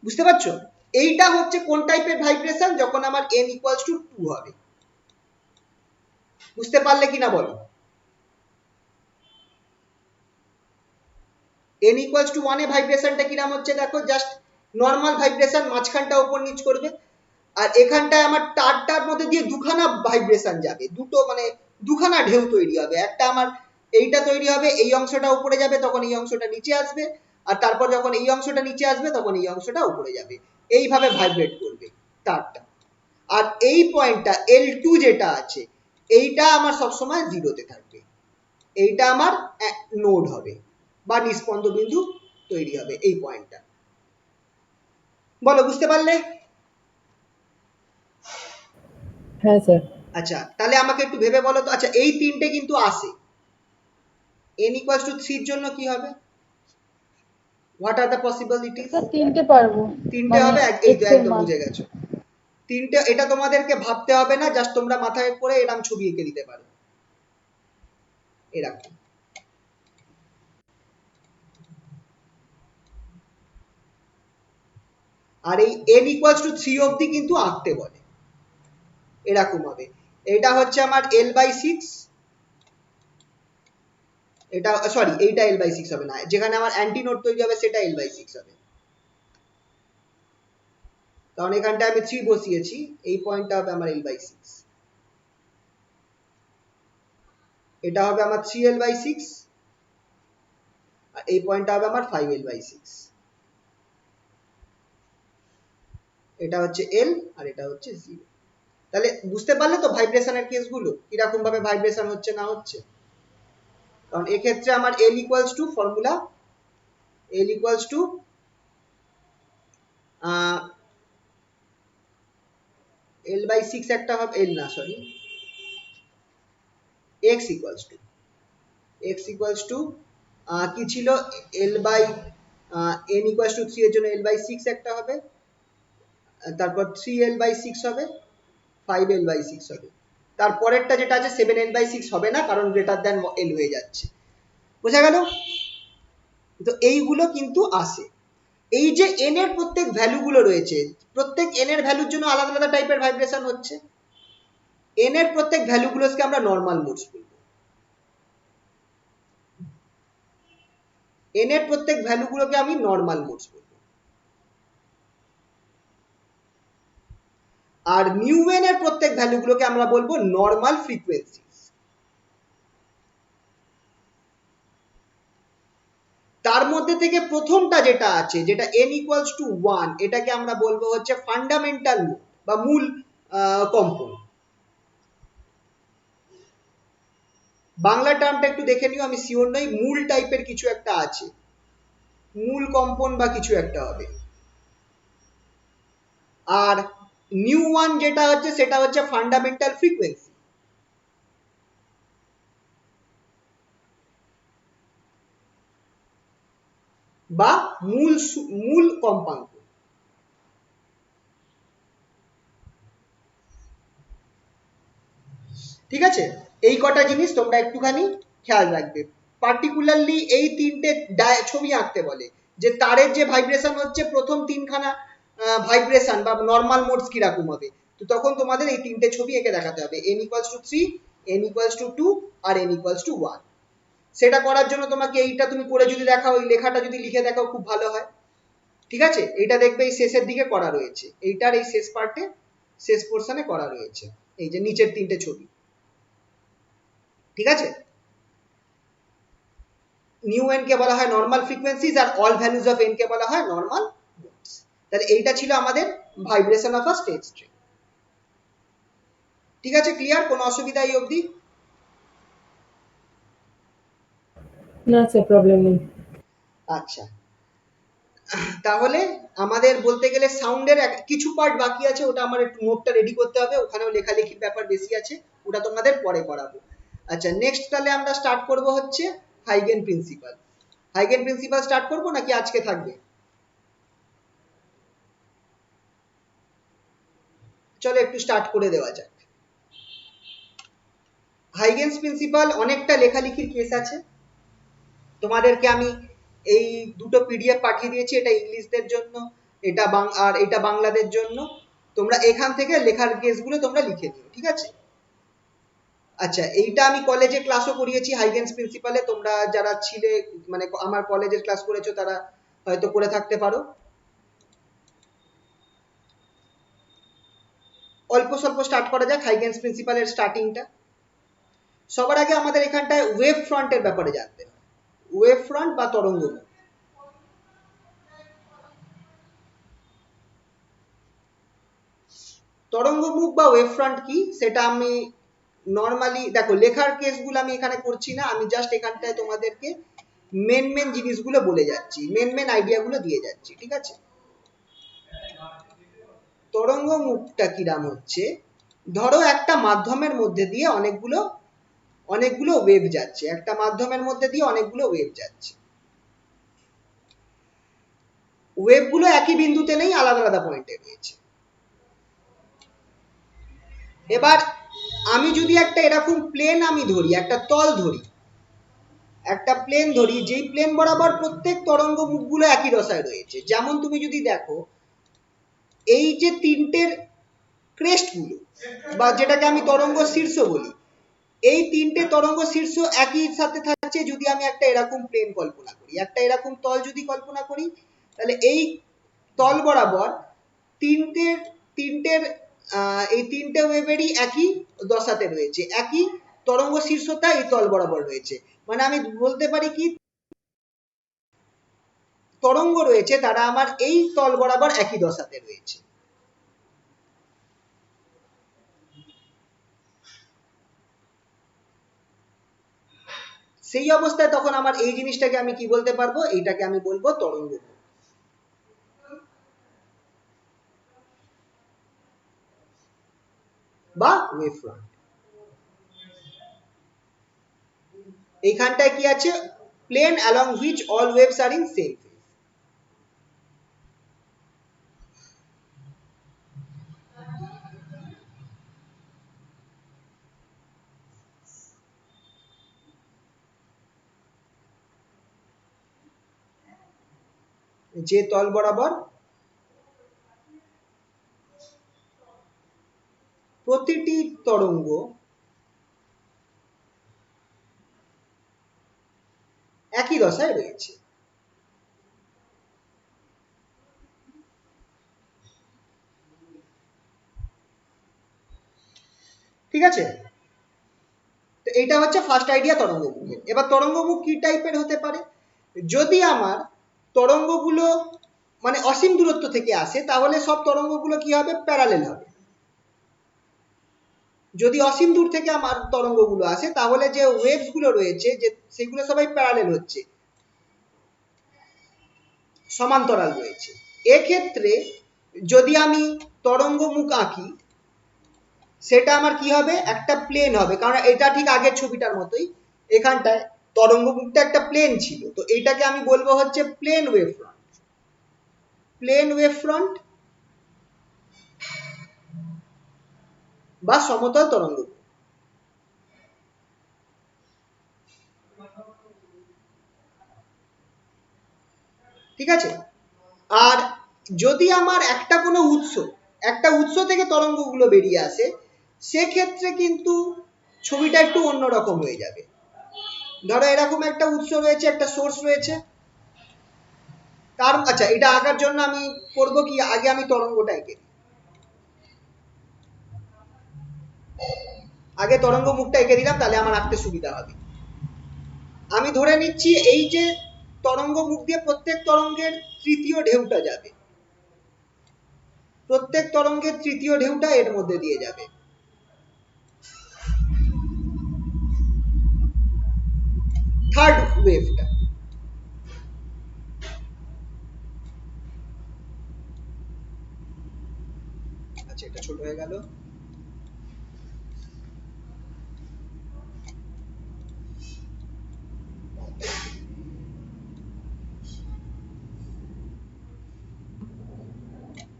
বুঝতে পারছো? এইটা হচ্ছে কোন টাইপের ভাইব্রেশন, যখন আমার n ইকুয়ালস টু 2 হবে। বুঝতে পারলে কিনা বলো? n ইকুয়ালস টু 1 এ ভাইব্রেশনটা কিরকম হচ্ছে দেখো, জাস্ট নর্মাল ভাইব্রেশন, মাঝখানটা উপর নিচ করবে, আর এখানটায় আমার তারটার মধ্যে দিয়ে দুখানা ভাইব্রেশন যাবে, দুটো মানে দুখানা ঢেউ তৈরি হবে, একটা আমার এইটা তৈরি হবে, এই অংশটা উপরে যাবে তখন এই অংশটা নিচে আসবে, আর তারপর যখন এই অংশটা নিচে আসবে তখন এই অংশটা উপরে যাবে, এইভাবে ভাইব্রেট করবে তারটা। আর এই পয়েন্টটা l2 যেটা আছে এইটা আমার সবসময় জিরোতে থাকবে, এইটা আমার নোড হবে বা নিস্পন্দ বিন্দু তৈরি হবে এই পয়েন্টটা। বলো বুঝতে পারলে? হ্যাঁ স্যার। আচ্ছা তাহলে আমাকে একটু ভেবে বলো তো, আচ্ছা এই তিনটে কিন্তু আসে, n equals to 3 এর জন্য কি হবে, what are the possibilities? Sir তিনটে পারবো, তিনটে মানে হবে, এই তো x এর একদম মান। বুঝে গেছো, তিনটে, এটা তোমাদেরকে ভাবতে হবে না, জাস্ট তোমরা মাথায় করে এরকম ছবি এঁকে দিতে পারো এরকম। আর এই n equals to 3 অবধি কিন্তু আঁকতে বলে, এরকম হবে, এটা হচ্ছে আমার l/6, এটা সরি এইটা l/6 হবে না, যেখানে আমার অ্যান্টিনোড তৈরি হবে সেটা l/6 হবে, কারণ এখানটা আমি 3 বসিয়েছি, এই পয়েন্টটা হবে আমার l/6, এটা হবে আমার 3l/6, আর এই পয়েন্টটা হবে আমার 5l/6, এটা হচ্ছে l আর এটা হচ্ছে 0। তাহলে বুঝতে পারলে তো ভাইব্রেশনের কেসগুলো কিরকম ভাবে ভাইব্রেশন হচ্ছে না হচ্ছে, কারণ এক্ষেত্রে আমার l equals to formula, l equals to l/6 একটা হবে, l না সরি, x ইকুয়ালস টু কি ছিল, n ইকুয়ালস টু 3 এর জন্য l/6 একটা হবে, তারপর 3l/6 হবে, 5l/6 হবে, তারপরেরটা যেটা আছে 7l/6 হবে না, কারণ গ্রেটার দ্যান l হয়ে যাচ্ছে, বোঝা গেল? তো এইগুলো কিন্তু আসে, এই যে n এর প্রত্যেক ভ্যালু গুলো রয়েছে, প্রত্যেক n এর ভ্যালুর জন্য আলাদা আলাদা টাইপের ভাইব্রেশন হচ্ছে, n এর প্রত্যেক ভ্যালুগুলোকে আমরা নর্মাল মোডস বলবো। n এর প্রত্যেক ভ্যালুগুলোকে আমি নর্মাল মোডস বলবো। আর মিউ n এর প্রত্যেক ভ্যালুগুলোকে আমরা বলবো নর্মাল ফ্রিকোয়েন্সি। তার মধ্যে থেকে প্রথমটা যেটা আছে, যেটা n ইকুয়ালস টু 1, এটাকে আমরা বলবো হচ্ছে ফান্ডামেন্টাল মোড বা মূল কম্পন। বাংলা টার্মটা একটু দেখে নিও, আমি শিওর নই, মূল টাইপের কিছু একটা আছে, মূল কম্পন বা কিছু একটা হবে। আর নিউ ওয়ান যেটা হচ্ছে সেটা হচ্ছে ফান্ডামেন্টাল ফ্রিকোয়েন্সি বা মূল কম্পাঙ্ক। ঠিক আছে, এই কটা জিনিস তোমরা একটুখানি খেয়াল রাখবে। পার্টিকুলারলি এই তিনটে ছবি আঁকতে বলে, যে তারের যে ভাইব্রেশন হচ্ছে প্রথম তিনখানা ভাইব্রেশন বা নর্মাল মোডস কিরকম হবে, তো তখন তোমাদের এই তিনটে ছবি এঁকে দেখাতে হবে, n equals to 3, n equals to 2 আর n ইকুয়ালস টু 1। সেটা করার জন্য তোমাকে এইটা তুমি করে যদি দেখাও, এই লেখাটা যদি লিখে দেখাও খুব ভালো হয়। ঠিক আছে, এইটা দেখবে এই শেষের দিকে করা রয়েছে, এইটার এই শেষ পার্টে, শেষ পোর্শনে করা রয়েছে, এই যে নিচের তিনটে ছবি। ঠিক আছে, নিউ এন কে বলা হয় নর্মাল ফ্রিকোয়েন্সিজ আর অল ভ্যালুজ অফ এন কে বলা হয় নর্মাল মোডস। তাহলে এইটা ছিল আমাদের vibration of a state string. ঠিক আছে, ক্লিয়ার? কোনো অসুবিধা এই অবধি? না স্যার, প্রবলেম নেই। আচ্ছা, তাহলে আমাদের বলতে গেলে সাউন্ডের কিছু পার্ট বাকি আছে, ওটা আমার একটু নোটটা রেডি করতে হবে, ওখানেও লেখালেখির ব্যাপার বেশি আছে, ওটা তোমাদের পরে করাবো। আচ্ছা, নেক্সট তাহলে আমরা স্টার্ট করব হচ্ছে হাইগেন প্রিন্সিপাল। হাইগেন প্রিন্সিপাল স্টার্ট করবো নাকি আজকে থাকবে? চলো একটু স্টার্ট করে দেওয়া যাক। হাইগেনস প্রিন্সিপাল অনেকটা লেখালেখির কেস আছে, তোমাদেরকে আমি এই দুটো পিডিএফ পাঠিয়ে দিয়েছি, এটা ইংলিশদের জন্য, আর এটা বাংলাদের জন্য। তোমরা এখান থেকে লেখার কেসগুলো তোমরা লিখে নিও, ঠিক আছে? আচ্ছা, এইটা আমি কলেজে ক্লাসও করিয়েছি হাইগেনস প্রিন্সিপালে, তোমরা যারা ছিলে মানে আমার কলেজের ক্লাস করেছো তারা হয়তো করে থাকতে পারো। অল্প স্বল্প স্টার্ট করা যাক হাইগেনস প্রিন্সিপালের স্টার্টিংটা। সবার আগে আমাদের এখানটায় ওয়েভ ফ্রন্টের ব্যাপারে জানতে হবে, ওয়েভ ফ্রন্ট বা তরঙ্গ মুখ। তরঙ্গ মুখ বা ওয়েভ ফ্রন্ট কি সেটা আমি নর্মালি, দেখো লেখার কেসগুলো আমি এখানে করছি না, আমি জাস্ট এখানটায় তোমাদেরকে মেন জিনিসগুলো বলে যাচ্ছি, মেন আইডিয়াগুলো দিয়ে যাচ্ছি। ঠিক আছে, তরঙ্গ মুখটা কিরাম হচ্ছে, ধরো একটা মাধ্যমের মধ্যে দিয়ে অনেকগুলো ওয়েভ যাচ্ছে, একটা মাধ্যমের মধ্যে দিয়ে অনেকগুলো ওয়েভ যাচ্ছে, ওয়েভগুলো একই বিন্দুতে নেই, আলাদা আলাদা পয়েন্টে রয়েছে। এবার আমি যদি একটা এরকম প্লেন আমি ধরি, একটা তল ধরি, একটা প্লেন ধরি, যেই প্লেন বরাবর প্রত্যেক তরঙ্গ মুখগুলো একই দশায় রয়েছে। যেমন তুমি যদি দেখো এই যে তিনটের ক্রেস্ট গুলো বা যেটাকে আমি তরঙ্গ শীর্ষ বলি, এই তিনটে তরঙ্গ শীর্ষ একই সাথে থাকছে। যদি আমি একটা এরকম প্লেন কল্পনা করি, একটা এরকম তল যদি কল্পনা করি, তাহলে এই তল বরাবর তিনটের এই তিনটে ওয়েভেরই একই দশাতে রয়েছে, একই তরঙ্গ শীর্ষতা এই তল বরাবর রয়েছে। মানে আমি বলতে পারি কি, তরঙ্গ রয়েছে তারা আমার এই তল বরাবর একই দশাতে রয়েছে। সেই অবস্থায় তখন আমার এই জিনিসটাকে আমি কি বলতে পারবো, এইটাকে আমি বলবো তরঙ্গ বা ওয়েভ ফ্রন্ট। এইখানটায় কি আছে, plane along which all waves are in same phase. যে তল বরাবর প্রতিটি তরঙ্গ একই দশায় রয়েছে। ঠিক আছে, তো এটা হচ্ছে ফার্স্ট আইডিয়া তরঙ্গমুখের। এবার তরঙ্গমুখ কি টাইপের হতে পারে? যদি আমার তরঙ্গগুলো মানে অসীম দূরত্ব থেকে আসে তাহলে সব তরঙ্গগুলো কি হবে? প্যারালেল হবে। যদি অসীম দূর থেকে আমার তরঙ্গগুলো আসে তাহলে যে ওয়েভস গুলো রয়েছে যে সেগুলো সবাই প্যারালেল হচ্ছে, সমান্তরাল রয়েছে। এক্ষেত্রে যদি আমি তরঙ্গমুখ আঁকি সেটা আমার কি হবে? একটা প্লেন হবে, কারণ এটা ঠিক আগের ছবিটার মতোই, এখানটায় তরঙ্গমুখটা একটা প্লেন ছিল, তো এটাকে আমি বলবো হচ্ছে plane wave front. Plane wave front বা সমতল তরঙ্গমুখ। ঠিক আছে, আর যদি আমার একটা উৎস থেকে তরঙ্গগুলো বেরিয়ে আসে সেক্ষেত্রে কিন্তু ছবিটা একটু অন্যরকম হয়ে যাবে। ধরো এরকম একটা উৎস রয়েছে, একটা সোর্স রয়েছে, আচ্ছা এটা আঁকার জন্য আমি করবো কি, আগে আমি তরঙ্গটা এঁকে দিই, আগে তরঙ্গ মুখটা এঁকে দিলাম, তাহলে আমার আঁকতে সুবিধা হবে। আমি ধরে নিচ্ছি এই যে তরঙ্গ মুখ দিয়ে প্রত্যেক তরঙ্গের তৃতীয় ঢেউটা যাবে, প্রত্যেক তরঙ্গের তৃতীয় ঢেউটা এর মধ্যে দিয়ে যাবে। থার্ড ওয়েভটা, আচ্ছা এটা ছোট হয়ে গেল।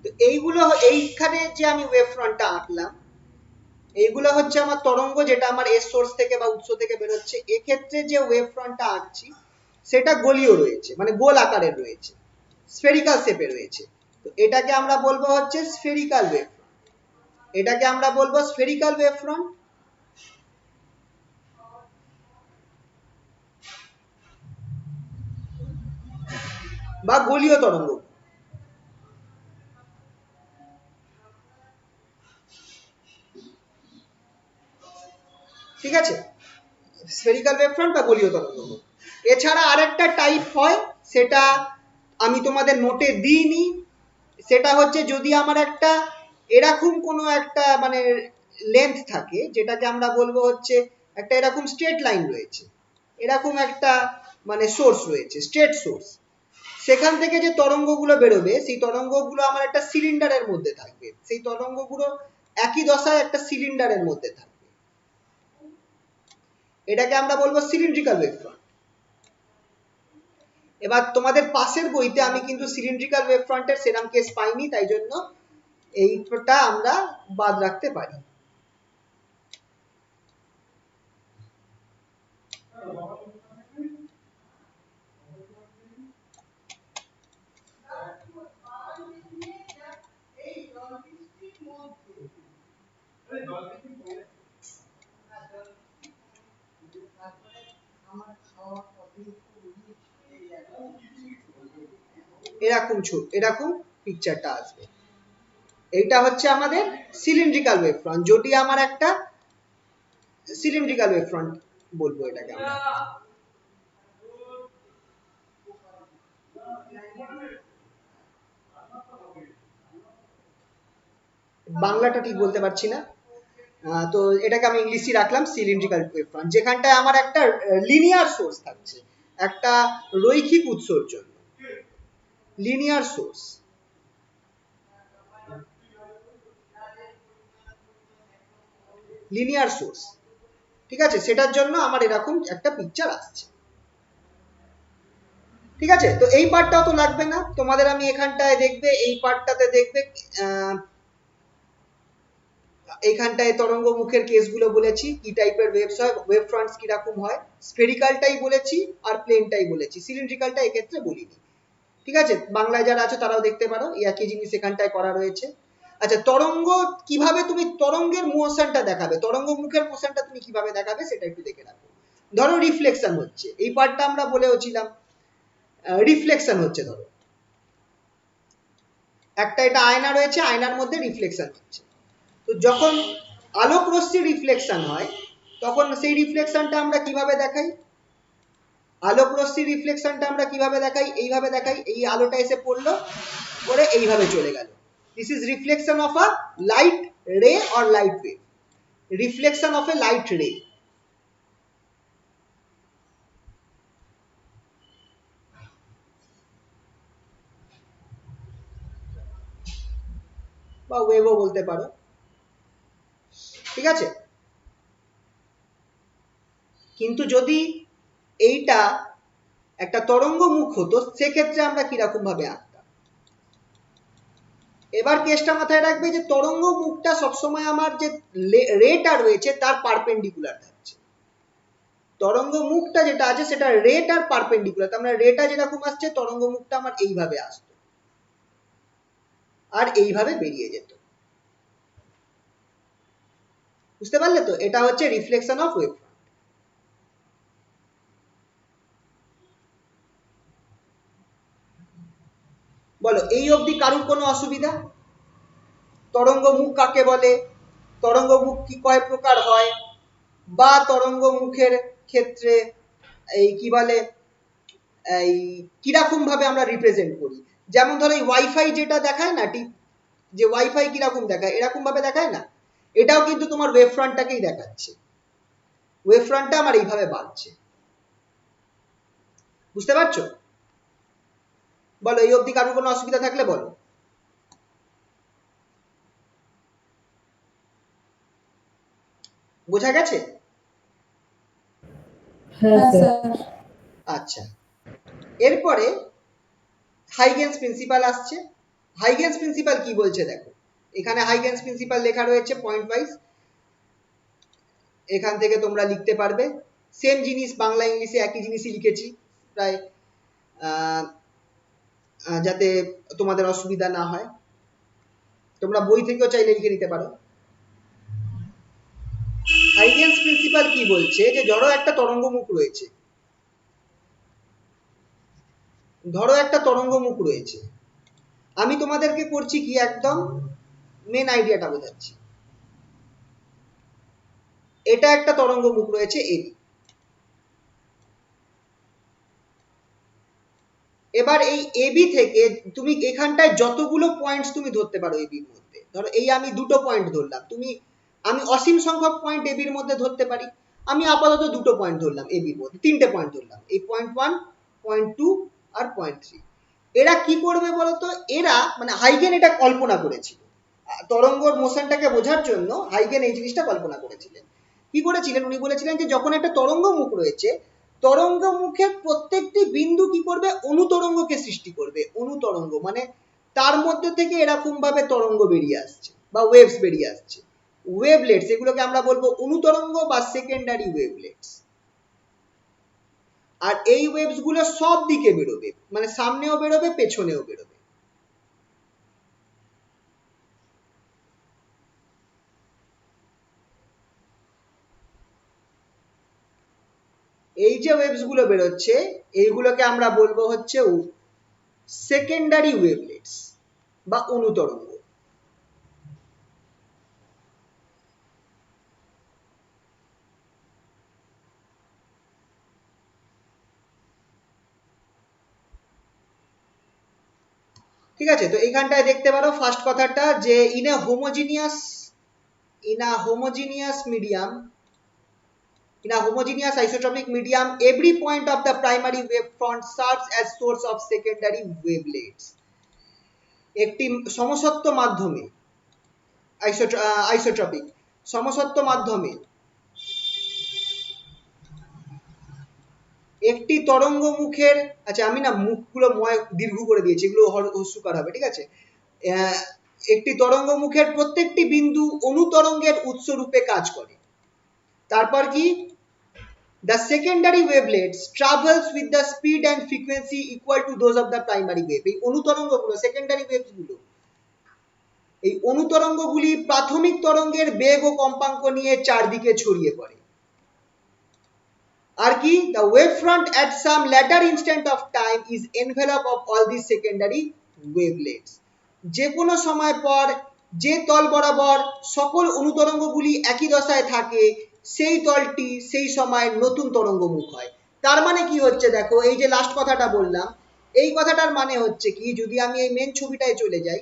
তো এইগুলো, এইখানে যে আমি ওয়েভ ফ্রন্টটা আঁকলাম এইগুলো হচ্ছে আমার তরঙ্গ, যেটা আমার এর সোর্স থেকে বা উৎস থেকে বেরোচ্ছে। এক্ষেত্রে যে ওয়েভ ফ্রন্টটা আঁকছি সেটা গোলীয় রয়েছে, মানে গোল আকারের রয়েছে, স্ফেরিক্যাল শেপে রয়েছে। তো এটাকে আমরা বলবো হচ্ছে স্ফেরিক্যাল ওয়েভ ফ্রন্ট। এটাকে আমরা বলবো স্ফেরিক্যাল ওয়েভ ফ্রন্ট বা গোলীয় তরঙ্গ। ঠিক আছে, স্ফেরিক্যাল ওয়েভ ফ্রন্ট বা গোলীয় তরঙ্গ। এছাড়া আরেকটা টাইপ হয়, সেটা আমি তোমাদের নোটে দিইনি, সেটা হচ্ছে যদি আমার একটা এরকম কোনো একটা মানে লেন্থ থাকে, যেটাকে আমরা বলবো হচ্ছে একটা এরকম স্ট্রেট লাইন রয়েছে, এরকম একটা মানে সোর্স রয়েছে, স্ট্রেট সোর্স, সেখান থেকে যে তরঙ্গগুলো বেরোবে সেই তরঙ্গগুলো আমার একটা সিলিন্ডারের মধ্যে থাকবে, সেই তরঙ্গগুলো একই দশায় একটা সিলিন্ডারের মধ্যে থাকবে, এটাকে আমরা বলবো সিলিন্ড্রিক্যাল ওয়েভ ফ্রন্ট। এবার তোমাদের পাশের বইতে আমি কিন্তু সিলিন্ড্রিক্যাল ওয়েভ ফ্রন্টের সেরাম কেস পাইনি, তাই জন্য এইটা আমরা বাদ রাখতে পারি। এরকম পিকচারটা আসবে। এইটা হচ্ছে আমাদের সিলিন্ড্রিক্যাল ওয়েভ ফ্রন্ট, যদি আমার একটা সিলিন্ড্রিক্যাল ওয়েভ ফ্রন্ট বলবো এটাকে আমরা। বাংলাটা ঠিক বলতে পারছি না, তো এটাকে আমি ইংলিশই রাখলাম সিলিন্ড্রিক্যাল ওয়েভ ফ্রন্ট, যেখানটায় আমার একটা লিনিয়ার সোর্স থাকছে, একটা রৈখিক উৎসর জন্য লিনিয়ার সোর্স। লিনিয়ার সোর্স, ঠিক আছে, সেটার জন্য আমার এরকম একটা পিকচার আসছে। ঠিক আছে, তো এই পার্টটাও তো লাগবে না তোমাদের, আমি এখানটায় দেখবে এই পার্টটাতে দেখবে এইখানটায় তরঙ্গ মুখের কেসগুলো বলেছি, কি টাইপের ওয়েভস হয়, ওয়েভ ফ্রন্টস কিরকম হয়, স্ফেরিক্যালটাই বলেছি আর প্লেনটাই বলেছি, সিলিন্ড্রিক্যালটা এক্ষেত্রে বলিনি। ঠিক আছে, বাংলায় যারা আছে তারাও দেখতে পারো, এই একই জিনিস এখানটায় করা রয়েছে। আচ্ছা, তরঙ্গ কিভাবে তুমি তরঙ্গের মোশনটা দেখাবে, তরঙ্গ মুখের মোশনটা তুমি কিভাবে দেখাবে সেটা একটু দেখে রাখো। ধরো রিফ্লেকশন হচ্ছে, এই পার্টটা আমরা বলেওছিলাম রিফ্লেকশন হচ্ছে। ধরো একটা এটা আয়না রয়েছে, আয়নার মধ্যে রিফ্লেকশন হচ্ছে। তো যখন আলোক রশ্মি রিফ্লেকশন হয় তখন সেই রিফ্লেকশনটা আমরা কিভাবে দেখাই? আলোক রশ্মি রিফ্লেকশনটা আমরা কিভাবে দেখাই? এইভাবে দেখাই, এই আলোটা এসে পড়লো, পরে এইভাবে চলে গেল। This is reflection of a light ray or light wave, reflection of a light ray. বা ওয়েভও বলতে পারো, ঠিক আছে। কিন্তু যদি এইটা একটা তরঙ্গ মুখ হতো সেক্ষেত্রে আমরা কিরকম ভাবে আঁকতাম? এবার কেসটা মাথায় রাখবে যে তরঙ্গ মুখটা সবসময় আমার যে রেটা রয়েছে তার পারপেন্ডিকুলার থাকছে। তরঙ্গ মুখটা যেটা আছে সেটা রেটার পারপেন্ডিকুলার, তার মানে রেটা যেরকম আসছে তরঙ্গ মুখটা আমার এইভাবে আসতো আর এইভাবে বেরিয়ে যেত। বুঝতে পারলে তো? এটা হচ্ছে রিফ্লেকশন অফ ওয়েভ। বলো এই অবধি কারুর কোনো অসুবিধা? তরঙ্গ মুখ কাকে বলে, তরঙ্গ মুখ কি কয় প্রকার হয়, বা তরঙ্গ মুখের ক্ষেত্রে এই কি বলে এই কিরকম ভাবে আমরা রিপ্রেজেন্ট করি। যেমন ধরো এই ওয়াইফাই যেটা দেখায় না, ঠিক যে ওয়াইফাই কিরকম দেখায় এরকম ভাবে দেখায় না, এটাও কিন্তু তোমার ওয়েভ ফ্রন্টটাকেই দেখাচ্ছে। ওয়েভ ফ্রন্টটা আমার এইভাবে বাড়ছে। বুঝতে পারছো? বলো এই অবধি কারোর কোনো অসুবিধা থাকলে বলো। বোঝা গেছে? হ্যাঁ হ্যাঁ স্যার। স্যার। আচ্ছা, এরপরে হাইগেন্স প্রিন্সিপাল আসছে। হাইগেন্স প্রিন্সিপাল কি বলছে দেখো, এখানে হাইগেন্স প্রিন্সিপাল লেখা রয়েছে পয়েন্ট ওয়াইজ, এখান থেকে তোমরা লিখতে পারবে। সেম জিনিস বাংলা ইংলিশে একই জিনিসই লিখেছি প্রায়, যাতে তোমাদের অসুবিধা না হয়। তোমরা বই থেকেও চাইলে লিখে নিতে পারো। হাইগেন্স প্রিন্সিপাল কি বলছে যে ধরো একটা তরঙ্গ মুখ রয়েছে, ধরো একটা তরঙ্গ মুখ রয়েছে, আমি তোমাদেরকে করছি কি একদম মেন আইডিয়াটা বোঝাচ্ছি। এটা একটা তরঙ্গ মুখ রয়েছে এবি। এবার এই এবি থেকে তুমি এখানটায় যতগুলো পয়েন্টস তুমি ধরতে পারো এবির মধ্যে, ধরো এই আমি দুটো পয়েন্ট ধরলাম, আমি অসীম সংখ্যক পয়েন্ট এবির মধ্যে ধরতে পারি, আমি আপাতত দুটো পয়েন্ট ধরলাম এবির মধ্যে, তিনটে পয়েন্ট ধরলাম, এই পয়েন্ট 1, পয়েন্ট 2 আর পয়েন্ট 3। এরা কি করবে বলতো, এরা মানে হাইগেন এটা কল্পনা করেছিল তরঙ্গর মোশনটাকে বোঝার জন্য, হাইগেন এই জিনিসটা কল্পনা করেছিলেন। কি করেছিলেন উনি বলেছিলেন যে যখন একটা তরঙ্গ মুখ রয়েছে, তরঙ্গ মুখের প্রত্যেকটি বিন্দু কি করবে, অনুতরঙ্গকে সৃষ্টি করবে। অনুতরঙ্গ মানে তার মধ্যে থেকে এরকম ভাবে তরঙ্গ বেরিয়ে আসছে বা ওয়েভস বেরিয়ে আসছে, ওয়েভলেটস, এগুলোকে আমরা বলবো অনুতরঙ্গ বা সেকেন্ডারি ওয়েভলেটস। আর এই ওয়েভস গুলো সব দিকে বেরোবে, মানে সামনেও বেরোবে পেছনেও বেরোবে। এই যে ওয়েভস গুলো বেরোচ্ছে এইগুলোকে আমরা বলবো হচ্ছে সেকেন্ডারি ওয়েভলেটস বা অনুতরঙ্গ। ঠিক আছে, তো এইখানটায় দেখতে পারো ফার্স্ট কথাটা যে in a homogeneous medium, in a homogeneous isotropic medium, every point of the primary wave front serves as source of secondary wavelets. একটি সমসত্ব মাধ্যমে আইসোট্রপিক সমসত্ব মাধ্যমে একটি তরঙ্গ মুখের, আচ্ছা আমি না মুখগুলো ময় দীর্ঘ করে দিয়েছি, এগুলো হস্যকার হবে, ঠিক আছে। একটি তরঙ্গ মুখের প্রত্যেকটি বিন্দু অনুতরঙ্গের উৎস রূপে কাজ করে। তারপর কি, the secondary wavelets travels with the speed and frequency equal to those of the primary wave। এই অনুতরঙ্গগুলো সেকেন্ডারি ওয়েভস গুলো এই অনুতরঙ্গগুলি প্রাথমিক তরঙ্গের বেগ ও কম্পাঙ্ক নিয়ে চারদিকে ছড়িয়ে পড়ে। আর কি, the wave front at some later instant of time is envelope of all these secondary wavelets. যে কোনো সময় পর যে তল বরাবর সকল অনুতরঙ্গগুলি একই দশায় থাকে সেই তলটি সেই সময় নতুন তরঙ্গমুখ হয়। তার মানে কি হচ্ছে দেখো, এই যে লাস্ট কথাটা বললাম, এই কথাটার মানে হচ্ছে কি, যদি আমি এই মেন ছবিটায় চলে যাই,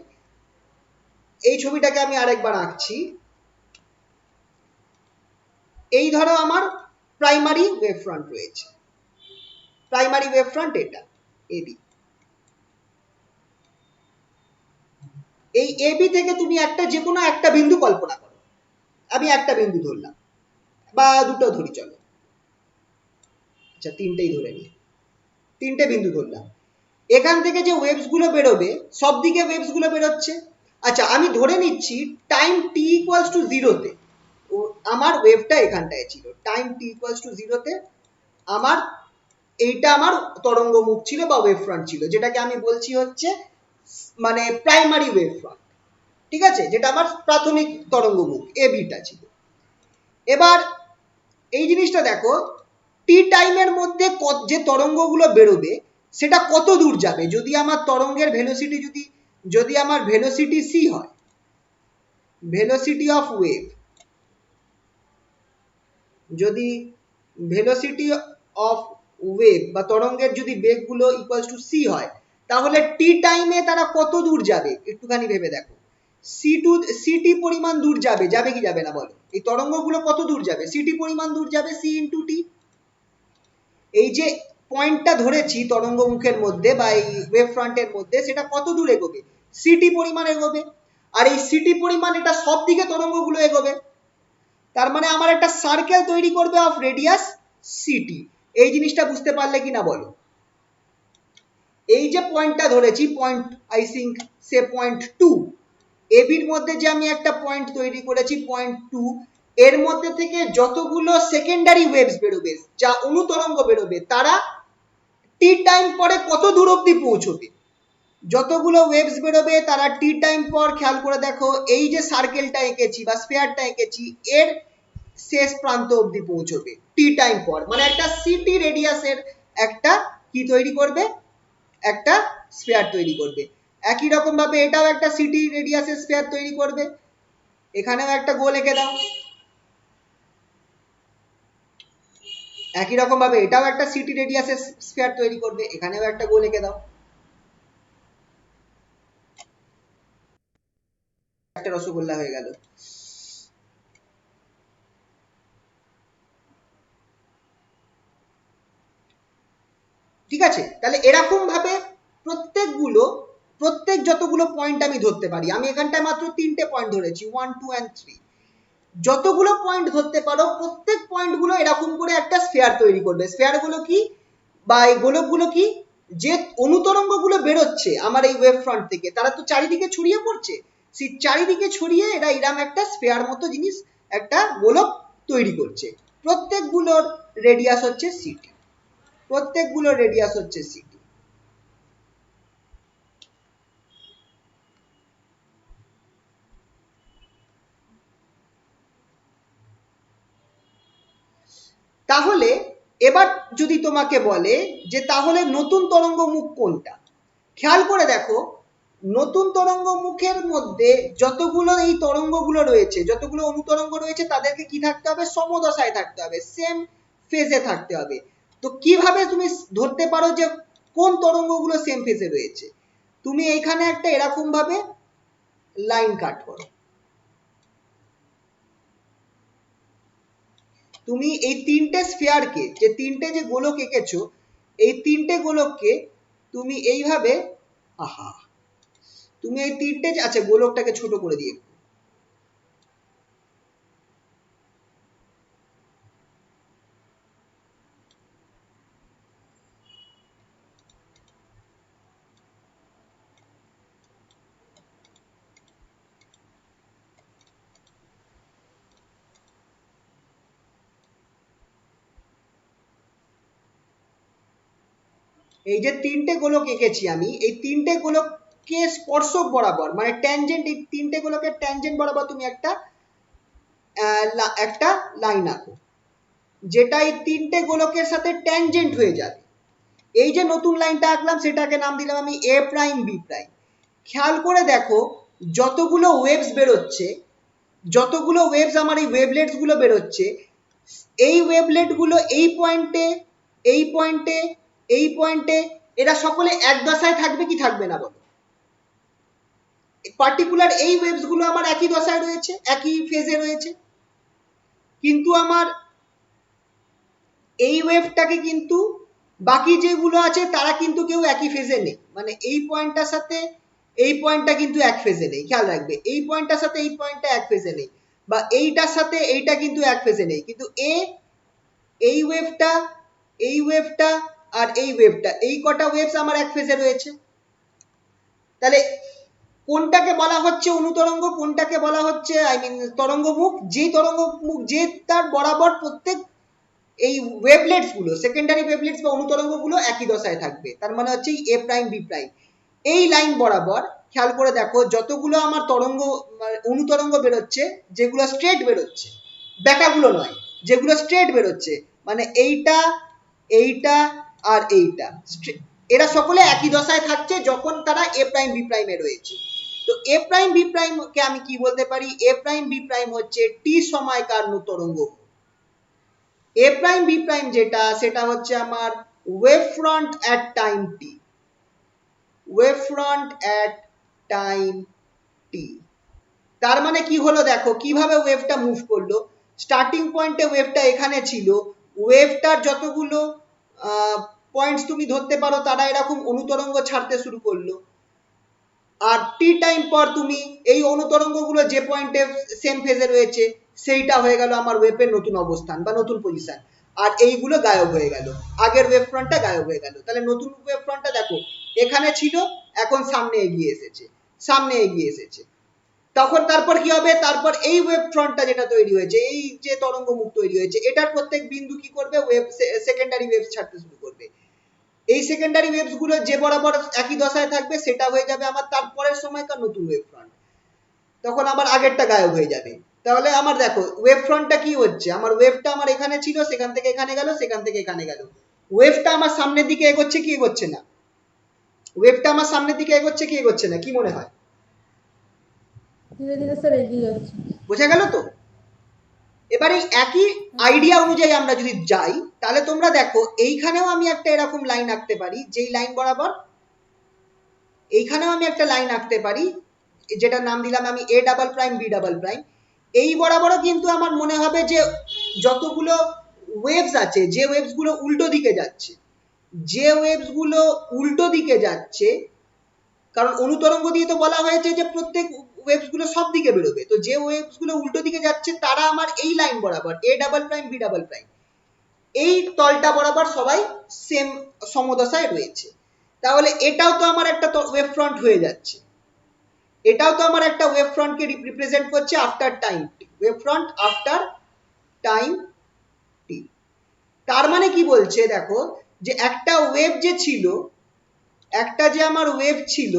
এই ছবিটাকে আমি আরেকবার আঁকছি। এই ধরো আমার প্রাইমারি ওয়েভ ফ্রন্ট রয়েছে, প্রাইমারি ওয়েভ ফ্রন্ট এটা এবি। এই এবি থেকে তুমি একটা যে কোনো একটা বিন্দু কল্পনা করো, আমি একটা বিন্দু ধরলাম বা দুটো ধরি, চলো আচ্ছা তিনটেই ধরে নি, তিনটে বিন্দু ধরলাম। এখান থেকে যে ওয়েভস গুলো বেরোবে, সব দিকে ওয়েভস গুলো বেরোচ্ছে। আচ্ছা আমি ধরে নিচ্ছি টাইম টি ইকুয়ালস টু জিরোতে আমার ওয়েভটা এখানটায় ছিল, টাইম টি ইকুয়ালস টু জিরোতে আমার এইটা আমার তরঙ্গ মুখ ছিল বা ওয়েভ ফ্রন্ট ছিল, যেটাকে আমি বলছি হচ্ছে মানে প্রাইমারি ওয়েভ ফ্রন্ট, ঠিক আছে, যেটা আমার প্রাথমিক তরঙ্গ মুখ এবিটা ছিল। এবার এই জিনিসটা দেখো, টি টাইমের মধ্যে যে তরঙ্গগুলো বেরোবে সেটা কত দূর যাবে, যদি আমার তরঙ্গের ভেলোসিটি যদি আমার ভেলোসিটি সি হয়, ভেলোসিটি অফ ওয়েভ, যদি ভেলোসিটি অফ ওয়েভ বা তরঙ্গের যদি বেগগুলো ইকুয়ালস টু সি হয়, তাহলে টি টাইমে তারা কত দূর যাবে একটুখানি ভেবে দেখো। সিটি পরিমাণ দূর যাবে, যাবে কি যাবে না বলো, এই তরঙ্গগুলো কত দূর যাবে, সিটি পরিমাণ দূর যাবে, সি ইন্টু টি। এই যে পয়েন্টটা ধরেছি তরঙ্গ মুখের মধ্যে বা এই ওয়েভ ফ্রন্টের মধ্যে, সেটা কত দূর এগোবে, সিটি পরিমাণ এগোবে। আর এই সিটি পরিমাণ এটা সব দিকে তরঙ্গগুলো এগোবে, তার মানে আমার একটা সার্কেল তৈরি করবে অফ রেডিয়াস সিটি। এই জিনিসটা বুঝতে পারলে কিনা বলো। এই যে পয়েন্টটা ধরেছি, point I think say point 2, এবির মধ্যে যে আমি একটা পয়েন্ট তৈরি করেছি পয়েন্ট 2, এর মধ্যে থেকে যতগুলো সেকেন্ডারি ওয়েভস বেরোবে, যা অনুতরঙ্গ বেরোবে, তারা টি টাইম পরে কত দূর অবধি পৌঁছবে। যতগুলো ওয়েভস বেরোবে তারা টি টাইম পর, খেয়াল করে দেখো এই যে সার্কেলটা এঁকেছি বা স্ফিয়ারটা এঁকেছি, এর শেষ প্রান্ত অবধি পৌঁছবে টি টাইম পর, মানে একটা সিটি রেডিয়াসের একটা কি তৈরি করবে, একটা স্ফিয়ার তৈরি করবে। একই রকম ভাবে এটাও একটা সিটি রেডিয়াসের স্ফিয়ার তৈরি করবে, এখানেও একটা গোল এঁকে দাও। একই রকম ভাবে এটাও একটা সিটি রেডিয়াসের স্ফিয়ার তৈরি করবে, এখানেও একটা গোল এঁকে দাও। একটা রসগোল্লা হয়ে গেল। ঠিক আছে, তাহলে এরকম ভাবে প্রত্যেক যতগুলো পয়েন্ট আমি ধরতে পারি, আমি এখানটায় মাত্র 3টে পয়েন্ট ধরেছি, 1 2 and 3, যতগুলো পয়েন্ট ধরতে পারো প্রত্যেক পয়েন্টগুলো এরকম করে একটা স্ফিয়ার তৈরি করবে। স্ফিয়ার গুলো কি বা এই গোলকগুলো কি, যে অনুতরঙ্গগুলো বেরোচ্ছে আমার এই ওয়েভ ফ্রন্ট থেকে, তারা তো চারিদিকে ছড়িয়ে পড়ছে, সেই চারিদিকে ছড়িয়ে এরা এরকম একটা স্ফিয়ার মতো জিনিস, একটা গোলক তৈরি করছে। প্রত্যেকগুলোর রেডিয়াস হচ্ছে সিটি, প্রত্যেকগুলোর রেডিয়াস হচ্ছে সিটি। তাহলে এবার যদি তোমাকে বলে যে তাহলে নতুন তরঙ্গ মুখ কোনটা, খেয়াল করে দেখো নতুন তরঙ্গ মুখের মধ্যে যতগুলো এই তরঙ্গগুলো রয়েছে, যতগুলো অনুতরঙ্গ রয়েছে, তাদেরকে কি থাকতে হবে, সমদশায় থাকতে হবে, সেম ফেজে থাকতে হবে। তো কিভাবে তুমি ধরতে পারো যে কোন তরঙ্গগুলো সেম ফেজে রয়েছে, তুমি এইখানে একটা এরকম ভাবে লাইন কাট করো, তুমি এই তিনটে স্ফিয়ারকে, যে তিনটে যে গোলক এঁকেছো, এই তিনটে গোলককে তুমি এইভাবে, আহা, তুমি এই তিনটে, আচ্ছা গোলকটাকে ছোট করে দিয়ে, এই যে তিনটে গোলক এঁকেছি আমি, এই তিনটে গোলক কে স্পর্শক বরাবর মানে ট্যানজেন্ট, এই তিনটে গোলকের ট্যানজেন্ট বরাবর তুমি একটা লাইন আঁকো যেটা এই তিনটে গোলকের সাথে ট্যানজেন্ট হয়ে যাবে। এই যে নতুন লাইনটা আঁকলাম সেটাকে নাম দিলাম আমি এ প্রাইম বি প্রাইম। খেয়াল করে দেখো যতগুলো ওয়েভস বেরোচ্ছে, যতগুলো ওয়েভস আমার এই ওয়েভলেটস গুলো বেরোচ্ছে, এই ওয়েভলেট গুলো এই পয়েন্টে, এই পয়েন্টে, এই পয়েন্টে, এরা সকলে এক দশায় থাকবে কি থাকবে না বলো? পার্টিকুলার এই ওয়েভস গুলো আমার একই দশায় রয়েছে, একই ফেজে রয়েছে, কিন্তু আমার এই ওয়েভটাকে কিন্তু বাকি যেগুলো আছে তারা কিন্তু কেউ একই ফেজে নেই, মানে এই পয়েন্টটার সাথে এই পয়েন্টটা কিন্তু এক ফেজে নেই। খেয়াল রাখবে এই পয়েন্টটার সাথে এই পয়েন্টটা এক ফেজে নেই, বা এইটার সাথে এইটা কিন্তু এক ফেজে নেই, কিন্তু এই ওয়েভটা, এই ওয়েভটা আর এই ওয়েভটা, এই কটা ওয়েভস আমার এক ফেজে রয়েছে। তাহলে কোনটাকে বলা হচ্ছে অনুতরঙ্গ, কোনটাকে বলা হচ্ছে তরঙ্গমুখ? যেই তরঙ্গমুখ যে তার বরাবর প্রত্যেক এই ওয়েভলেটস গুলো, সেকেন্ডারি ওয়েভলেটস বা অনুতরঙ্গ গুলো একই দশায় থাকবে, তার মানে হচ্ছে এ প্রাইম বি প্রাইম। এই লাইন বরাবর খেয়াল করে দেখো যতগুলো আমার তরঙ্গ অনুতরঙ্গ বেরোচ্ছে, যেগুলো স্ট্রেট বেরোচ্ছে, ব্যাকাগুলো নয়, যেগুলো স্ট্রেট বেরোচ্ছে, মানে এইটা, এইটা আর এইটা, এরা সকলে একই দশায় থাকছে যখন তারা এ প্রাইম বি প্রাইমে রয়েছে। তো এ প্রাইম বি প্রাইম কে আমি কি বলতে পারি? এ প্রাইম বি প্রাইম হচ্ছে টি সময়কার তরঙ্গ। এ প্রাইম বি প্রাইম যেটা, সেটা হচ্ছে আমার wave front at time T, wave front at time T. তার মানে কি হলো দেখো কিভাবে ওয়েভটা মুভ করলো। স্টার্টিং পয়েন্টে ওয়েভটা এখানে ছিল, ওয়েভটার যতগুলো পয়েন্টস তুমি ধরতে পারো তারা এরকম অনুতরঙ্গ ছাড়তে শুরু করলো, আর টি টাইম পর তুমি এই অনুতরঙ্গগুলো যে পয়েন্টে সেম ফেজে রয়েছে সেইটা হয়ে গেল আমার ওয়েভের নতুন অবস্থান বা নতুন পজিশন, আর এইগুলো গায়েব হয়ে গেল, আগের ওয়েভ ফ্রন্টটা গায়েব হয়ে গেল। তাহলে নতুন ওয়েভ ফ্রন্টটা দেখো এখানে ছিল, এখন সামনে এগিয়ে এসেছে, সামনে এগিয়ে এসেছে। তখন তারপর কি হবে? তারপর এই ওয়েভ ফ্রন্টটা যেটা তৈরি হয়েছে, এই যে তরঙ্গ মুখ তৈরি হয়েছে, এটার প্রত্যেক বিন্দু কি করবে? ওয়েভ সেকেন্ডারি ওয়েভস ছাড়তে শুরু করবে। এই সেকেন্ডারি ওয়েভস গুলো যে বরাবর একই দশায় থাকবে সেটা হয়ে যাবে আমার তারপরের সময়কার নতুন ওয়েভ ফ্রন্ট, তখন আবার আগেরটা গায়েব হয়ে যাবে। তাহলে আমার দেখো ওয়েভ ফ্রন্টটা কি হচ্ছে, আমার ওয়েভটা আমার এখানে ছিল, সেখান থেকে এখানে গেল, সেখান থেকে এখানে গেল, ওয়েভটা আমার সামনের দিকে এগোচ্ছে কি এগোচ্ছে না? ওয়েভটা আমার সামনের দিকে এগোচ্ছে কি এগোচ্ছে না? কি মনে হয়? ধীরে ধীরে স্যার এগিয়ে যাচ্ছে। বোঝা গেল তো? এবার এই একই আইডিয়া অনুযায়ী আমরা যদি যাই, তাহলে তোমরা দেখো এইখানেও আমি একটা এরকম লাইন আঁকতে পারি, যেই লাইন বরাবর এইখানেও আমি একটা লাইন আঁকতে পারি, যেটা নাম দিলাম আমি A double prime B double prime. এই বরাবরও কিন্তু আমার মনে হবে যে যতগুলো ওয়েভস আছে, যে ওয়েভস গুলো উল্টো দিকে যাচ্ছে, যে ওয়েভস গুলো উল্টো দিকে যাচ্ছে, কারণ অনুতরঙ্গ দিয়ে তো বলা হয়েছে যে প্রত্যেক ওয়েভস গুলো সব দিকে বেরোবে, তো যে ওয়েভস গুলো উল্টো দিকে যাচ্ছে তারা আমার এই লাইন বরাবর A double prime B double prime, এই তলটা বরাবর সবাই সেম সমদশায় রয়েছে। তাহলে এটাও তো আমার একটা ওয়েভ ফ্রন্ট হয়ে যাচ্ছে, এটাও তো আমার একটা ওয়েভ ফ্রন্টকে রিপ্রেজেন্ট করছে after time T, wave front after time T. তার মানে কি বলছে দেখো, যে একটা ওয়েভ যে ছিল, একটা যে আমার ওয়েভ ছিল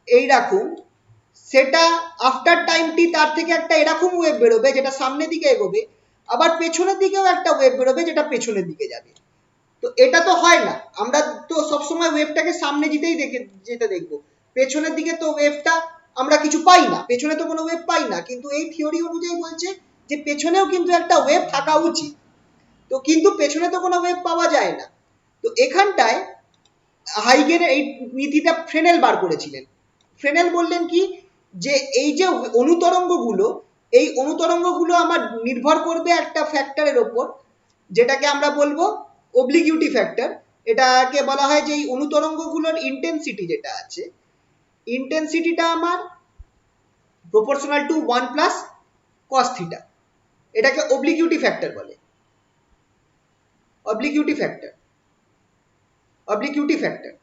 এইরকম, সেটা আফটার টাইম টি তার থেকে একটা এরকম ওয়েভ বেরোবে যেটা সামনের দিকে এগোবে, আবার পেছনের দিকেও একটা ওয়েভ বেরোবে যেটা পেছনের দিকে যাবে। তো এটা তো হয় না, আমরা তো সবসময় ওয়েভটাকে সামনে যেতে দেখবো, পেছনের দিকে তো ওয়েভটা আমরা কিছু পাই না, পেছনে তো কোনো ওয়েভ পাই না, কিন্তু এই থিওরি অনুযায়ী বলছে যে পেছনেও কিন্তু একটা ওয়েভ থাকা উচিত, তো কিন্তু পেছনে তো কোনো ওয়েভ পাওয়া যায় না। তো এখানটায় হাইগেনের এই নীতিটা ফ্রেনেল বার করেছিলেন। ফ্রেনেল বললেন কি, যে এই যে অনুতরঙ্গগুলো, এই অনুতরঙ্গগুলো আমার নির্ভর করবে একটা ফ্যাক্টরের ওপর, যেটাকে আমরা বলবো অবলিগিউটি ফ্যাক্টর। এটাকে বলা হয় যে এই অনুতরঙ্গগুলোর ইন্টেন্সিটি যেটা আছে, ইন্টেন্সিটিটা আমার proportional to 1 plus cos theta, এটাকে অবলিগিউটি ফ্যাক্টর বলে, অবলিগিউটি ফ্যাক্টর, অবলিগিউটি ফ্যাক্টর।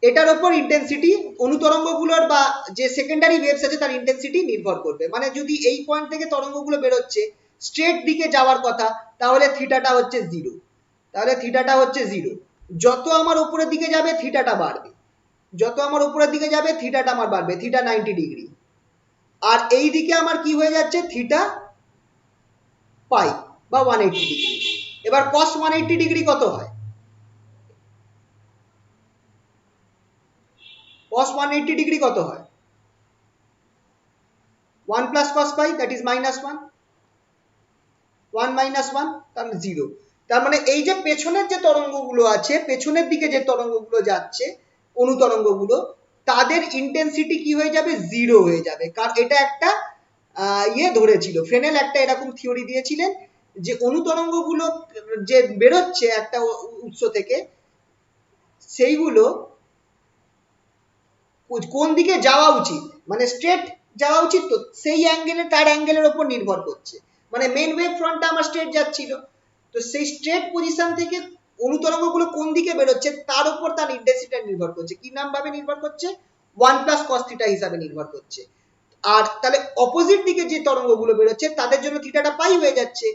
এটার উপর ইন্টেন্সিটি অনুতরঙ্গগুলোর বা যে সেকেন্ডারি ওয়েভস আছে তার ইন্টেন্সিটি নির্ভর করবে। মানে যদি এই পয়েন্ট থেকে তরঙ্গগুলো বেরোচ্ছে স্ট্রেট দিকে যাওয়ার কথা, তাহলে থিটাটা হচ্ছে 0, তাহলে থিটাটা হচ্ছে 0, যত আমার উপরের দিকে যাবে থিটাটা বাড়বে, যত আমার উপরের দিকে যাবে থিটাটা আমার বাড়বে, থিটা 90 ডিগ্রি। আর এই দিকে আমার কি হয়ে যাচ্ছে, থিটা পাই বা 180 ডিগ্রি। এবার cos 180 ডিগ্রি কত হয়? cos 180 ডিগ্রি কত হয়? 1 plus cos pi, that is -1, 1 minus 1 তার মানে 0। তার মানে এই যে পেছনের যে তরঙ্গগুলো আছে, পেছনের দিকে যে তরঙ্গগুলো যাচ্ছে, অনুতরঙ্গগুলো, তাদের ইন্টেন্সিটি কি হয়ে যাবে, 0 হয়ে যাবে। কারণ এটা একটা ধরেছিল, ফ্রেনেল একটা এরকম থিওরি দিয়েছিলেন যে অনুতরঙ্গগুলো যে বেরোচ্ছে একটা উৎস থেকে, সেইগুলো কোন দিকে যাওয়া উচিত, মানে স্ট্রেট যাওয়া উচিত, তো সেই অ্যাঙ্গেলে তার অ্যাঙ্গেলের উপর নির্ভর করছে। মানে মেন ওয়েভ ফ্রন্টটা আমার স্ট্রেট যাচ্ছিল, তো সেই স্ট্রেট পজিশন থেকে অনুতরঙ্গগুলো কোন দিকে বেরোচ্ছে তার উপর তার ইন্টেন্সিটি নির্ভর করছে। কি নাম ভাবে নির্ভর করছে? 1 প্লাস কস থিটা হিসাবে নির্ভর করছে। আর তাহলে অপোজিট দিকে যে তরঙ্গগুলো বেরোচ্ছে তাদের জন্য থিটাটা পাই হয়ে যাচ্ছে,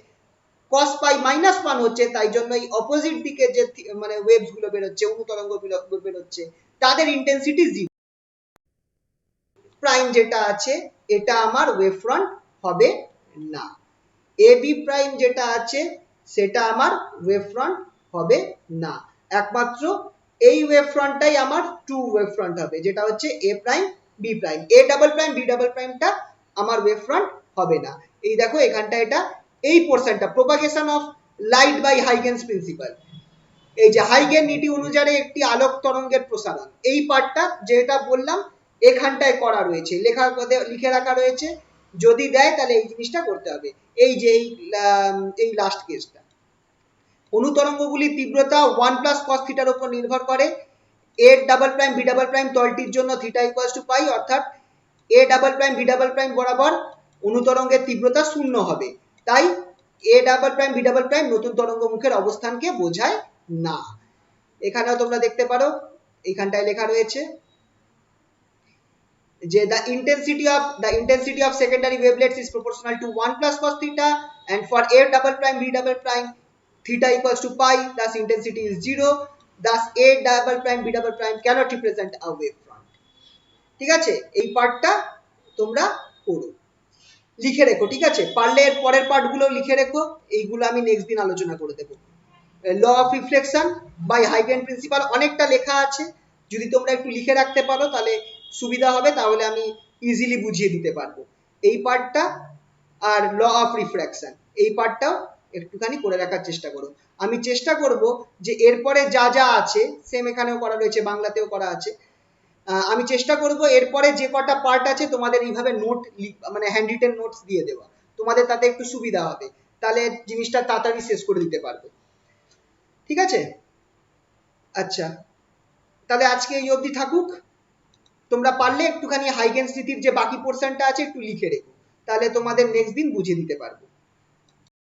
cos পাই -1 হচ্ছে, তাই জন্য এই অপোজিট দিকে যে মানে ওয়েভস গুলো বেরোচ্ছে, অনুতরঙ্গগুলো বেরোচ্ছে, তাদের ইন্টেন্সিটি 0। প্রাইম যেটা আছে এটা আমার ওয়েভ ফ্রন্ট হবে না, এ বি প্রাইম যেটা আছে সেটা আমার ওয়েভ ফ্রন্ট হবে না। একমাত্র এই ওয়েভ ফ্রন্টটাই আমার টু ওয়েভ ফ্রন্ট হবে, যেটা হচ্ছে A prime B prime. A double prime B double prime আমার ওয়েভ ফ্রন্ট হবে না। এই দেখো এখানটা এটা এই পোর্শনটা propagation of light by Huygens principle, এই যে হাইগেন নীতি অনুযায়ী একটি আলোক তরঙ্গের প্রসারণ, এই পার্টটা যেটা বললাম এখানটায় করা রয়েছে, লিখে রাখা রয়েছে। যদি দেয় তাহলে এই জিনিসটা করতে হবে। এই যে এই লাস্ট কেসটা, অনুতরঙ্গগুলির তীব্রতা 1 প্লাস কস থিটার উপর নির্ভর করে। A double prime B double prime তলটির জন্য থিটা ইকুয়ালস টু পাই, অর্থাৎ A double prime B double prime বরাবর অনুতরঙ্গের তীব্রতা 0 হবে। তাই A double prime B double prime নতুন তরঙ্গ মুখের অবস্থানকে বোঝায় না। এখানেও তোমরা দেখতে পারো এইখানটায় লেখা রয়েছে যে the intensity of secondary wavelets is proportional to 1 plus cos theta, and for a double prime b double prime theta equals to pi, thus intensity is 0, thus a double prime b double prime cannot represent a wave front। ঠিক আছে, এই পার্টটা তোমরা পড়ো, লিখে রেখো। ঠিক আছে, পারলে এর পরের পার্টগুলো লিখে রেখো, এইগুলো আমি নেক্সট দিন আলোচনা করে দেবো। Law of reflection by Huygen principle অনেকটা লেখা আছে, যদি তোমরা একটু লিখে রাখতে পারো তাহলে সুবিধা হবে, তাহলে আমি ইজিলি বুঝিয়ে দিতে পারবো এই পার্টটা। আর ল অফ রিফ্র্যাকশন এই পার্টটাও একটুখানি করে রাখার চেষ্টা করো। আমি চেষ্টা করব যে এরপরে যা যা আছে সেম এখানেও করা রয়েছে, বাংলাতেও করা আছে, আমি চেষ্টা করব এরপরে যে কটা পার্ট আছে তোমাদের এইভাবে নোট মানে হ্যান্ড রিটেন নোটস দিয়ে দেওয়া, তোমাদের তাতে একটু সুবিধা হবে, তাহলে জিনিসটা তাড়াতাড়ি শেষ করে দিতে পারবো। ঠিক আছে, আচ্ছা তাহলে আজকে এই অবধি থাকুক। তোমরা পারলে একটুখানি হাইগেনস নীতির যে বাকি পোর্শনটা আছে একটু লিখে রেখো, তাহলে তোমাদের নেক্সট দিন বুঝিয়ে দিতে পারবো।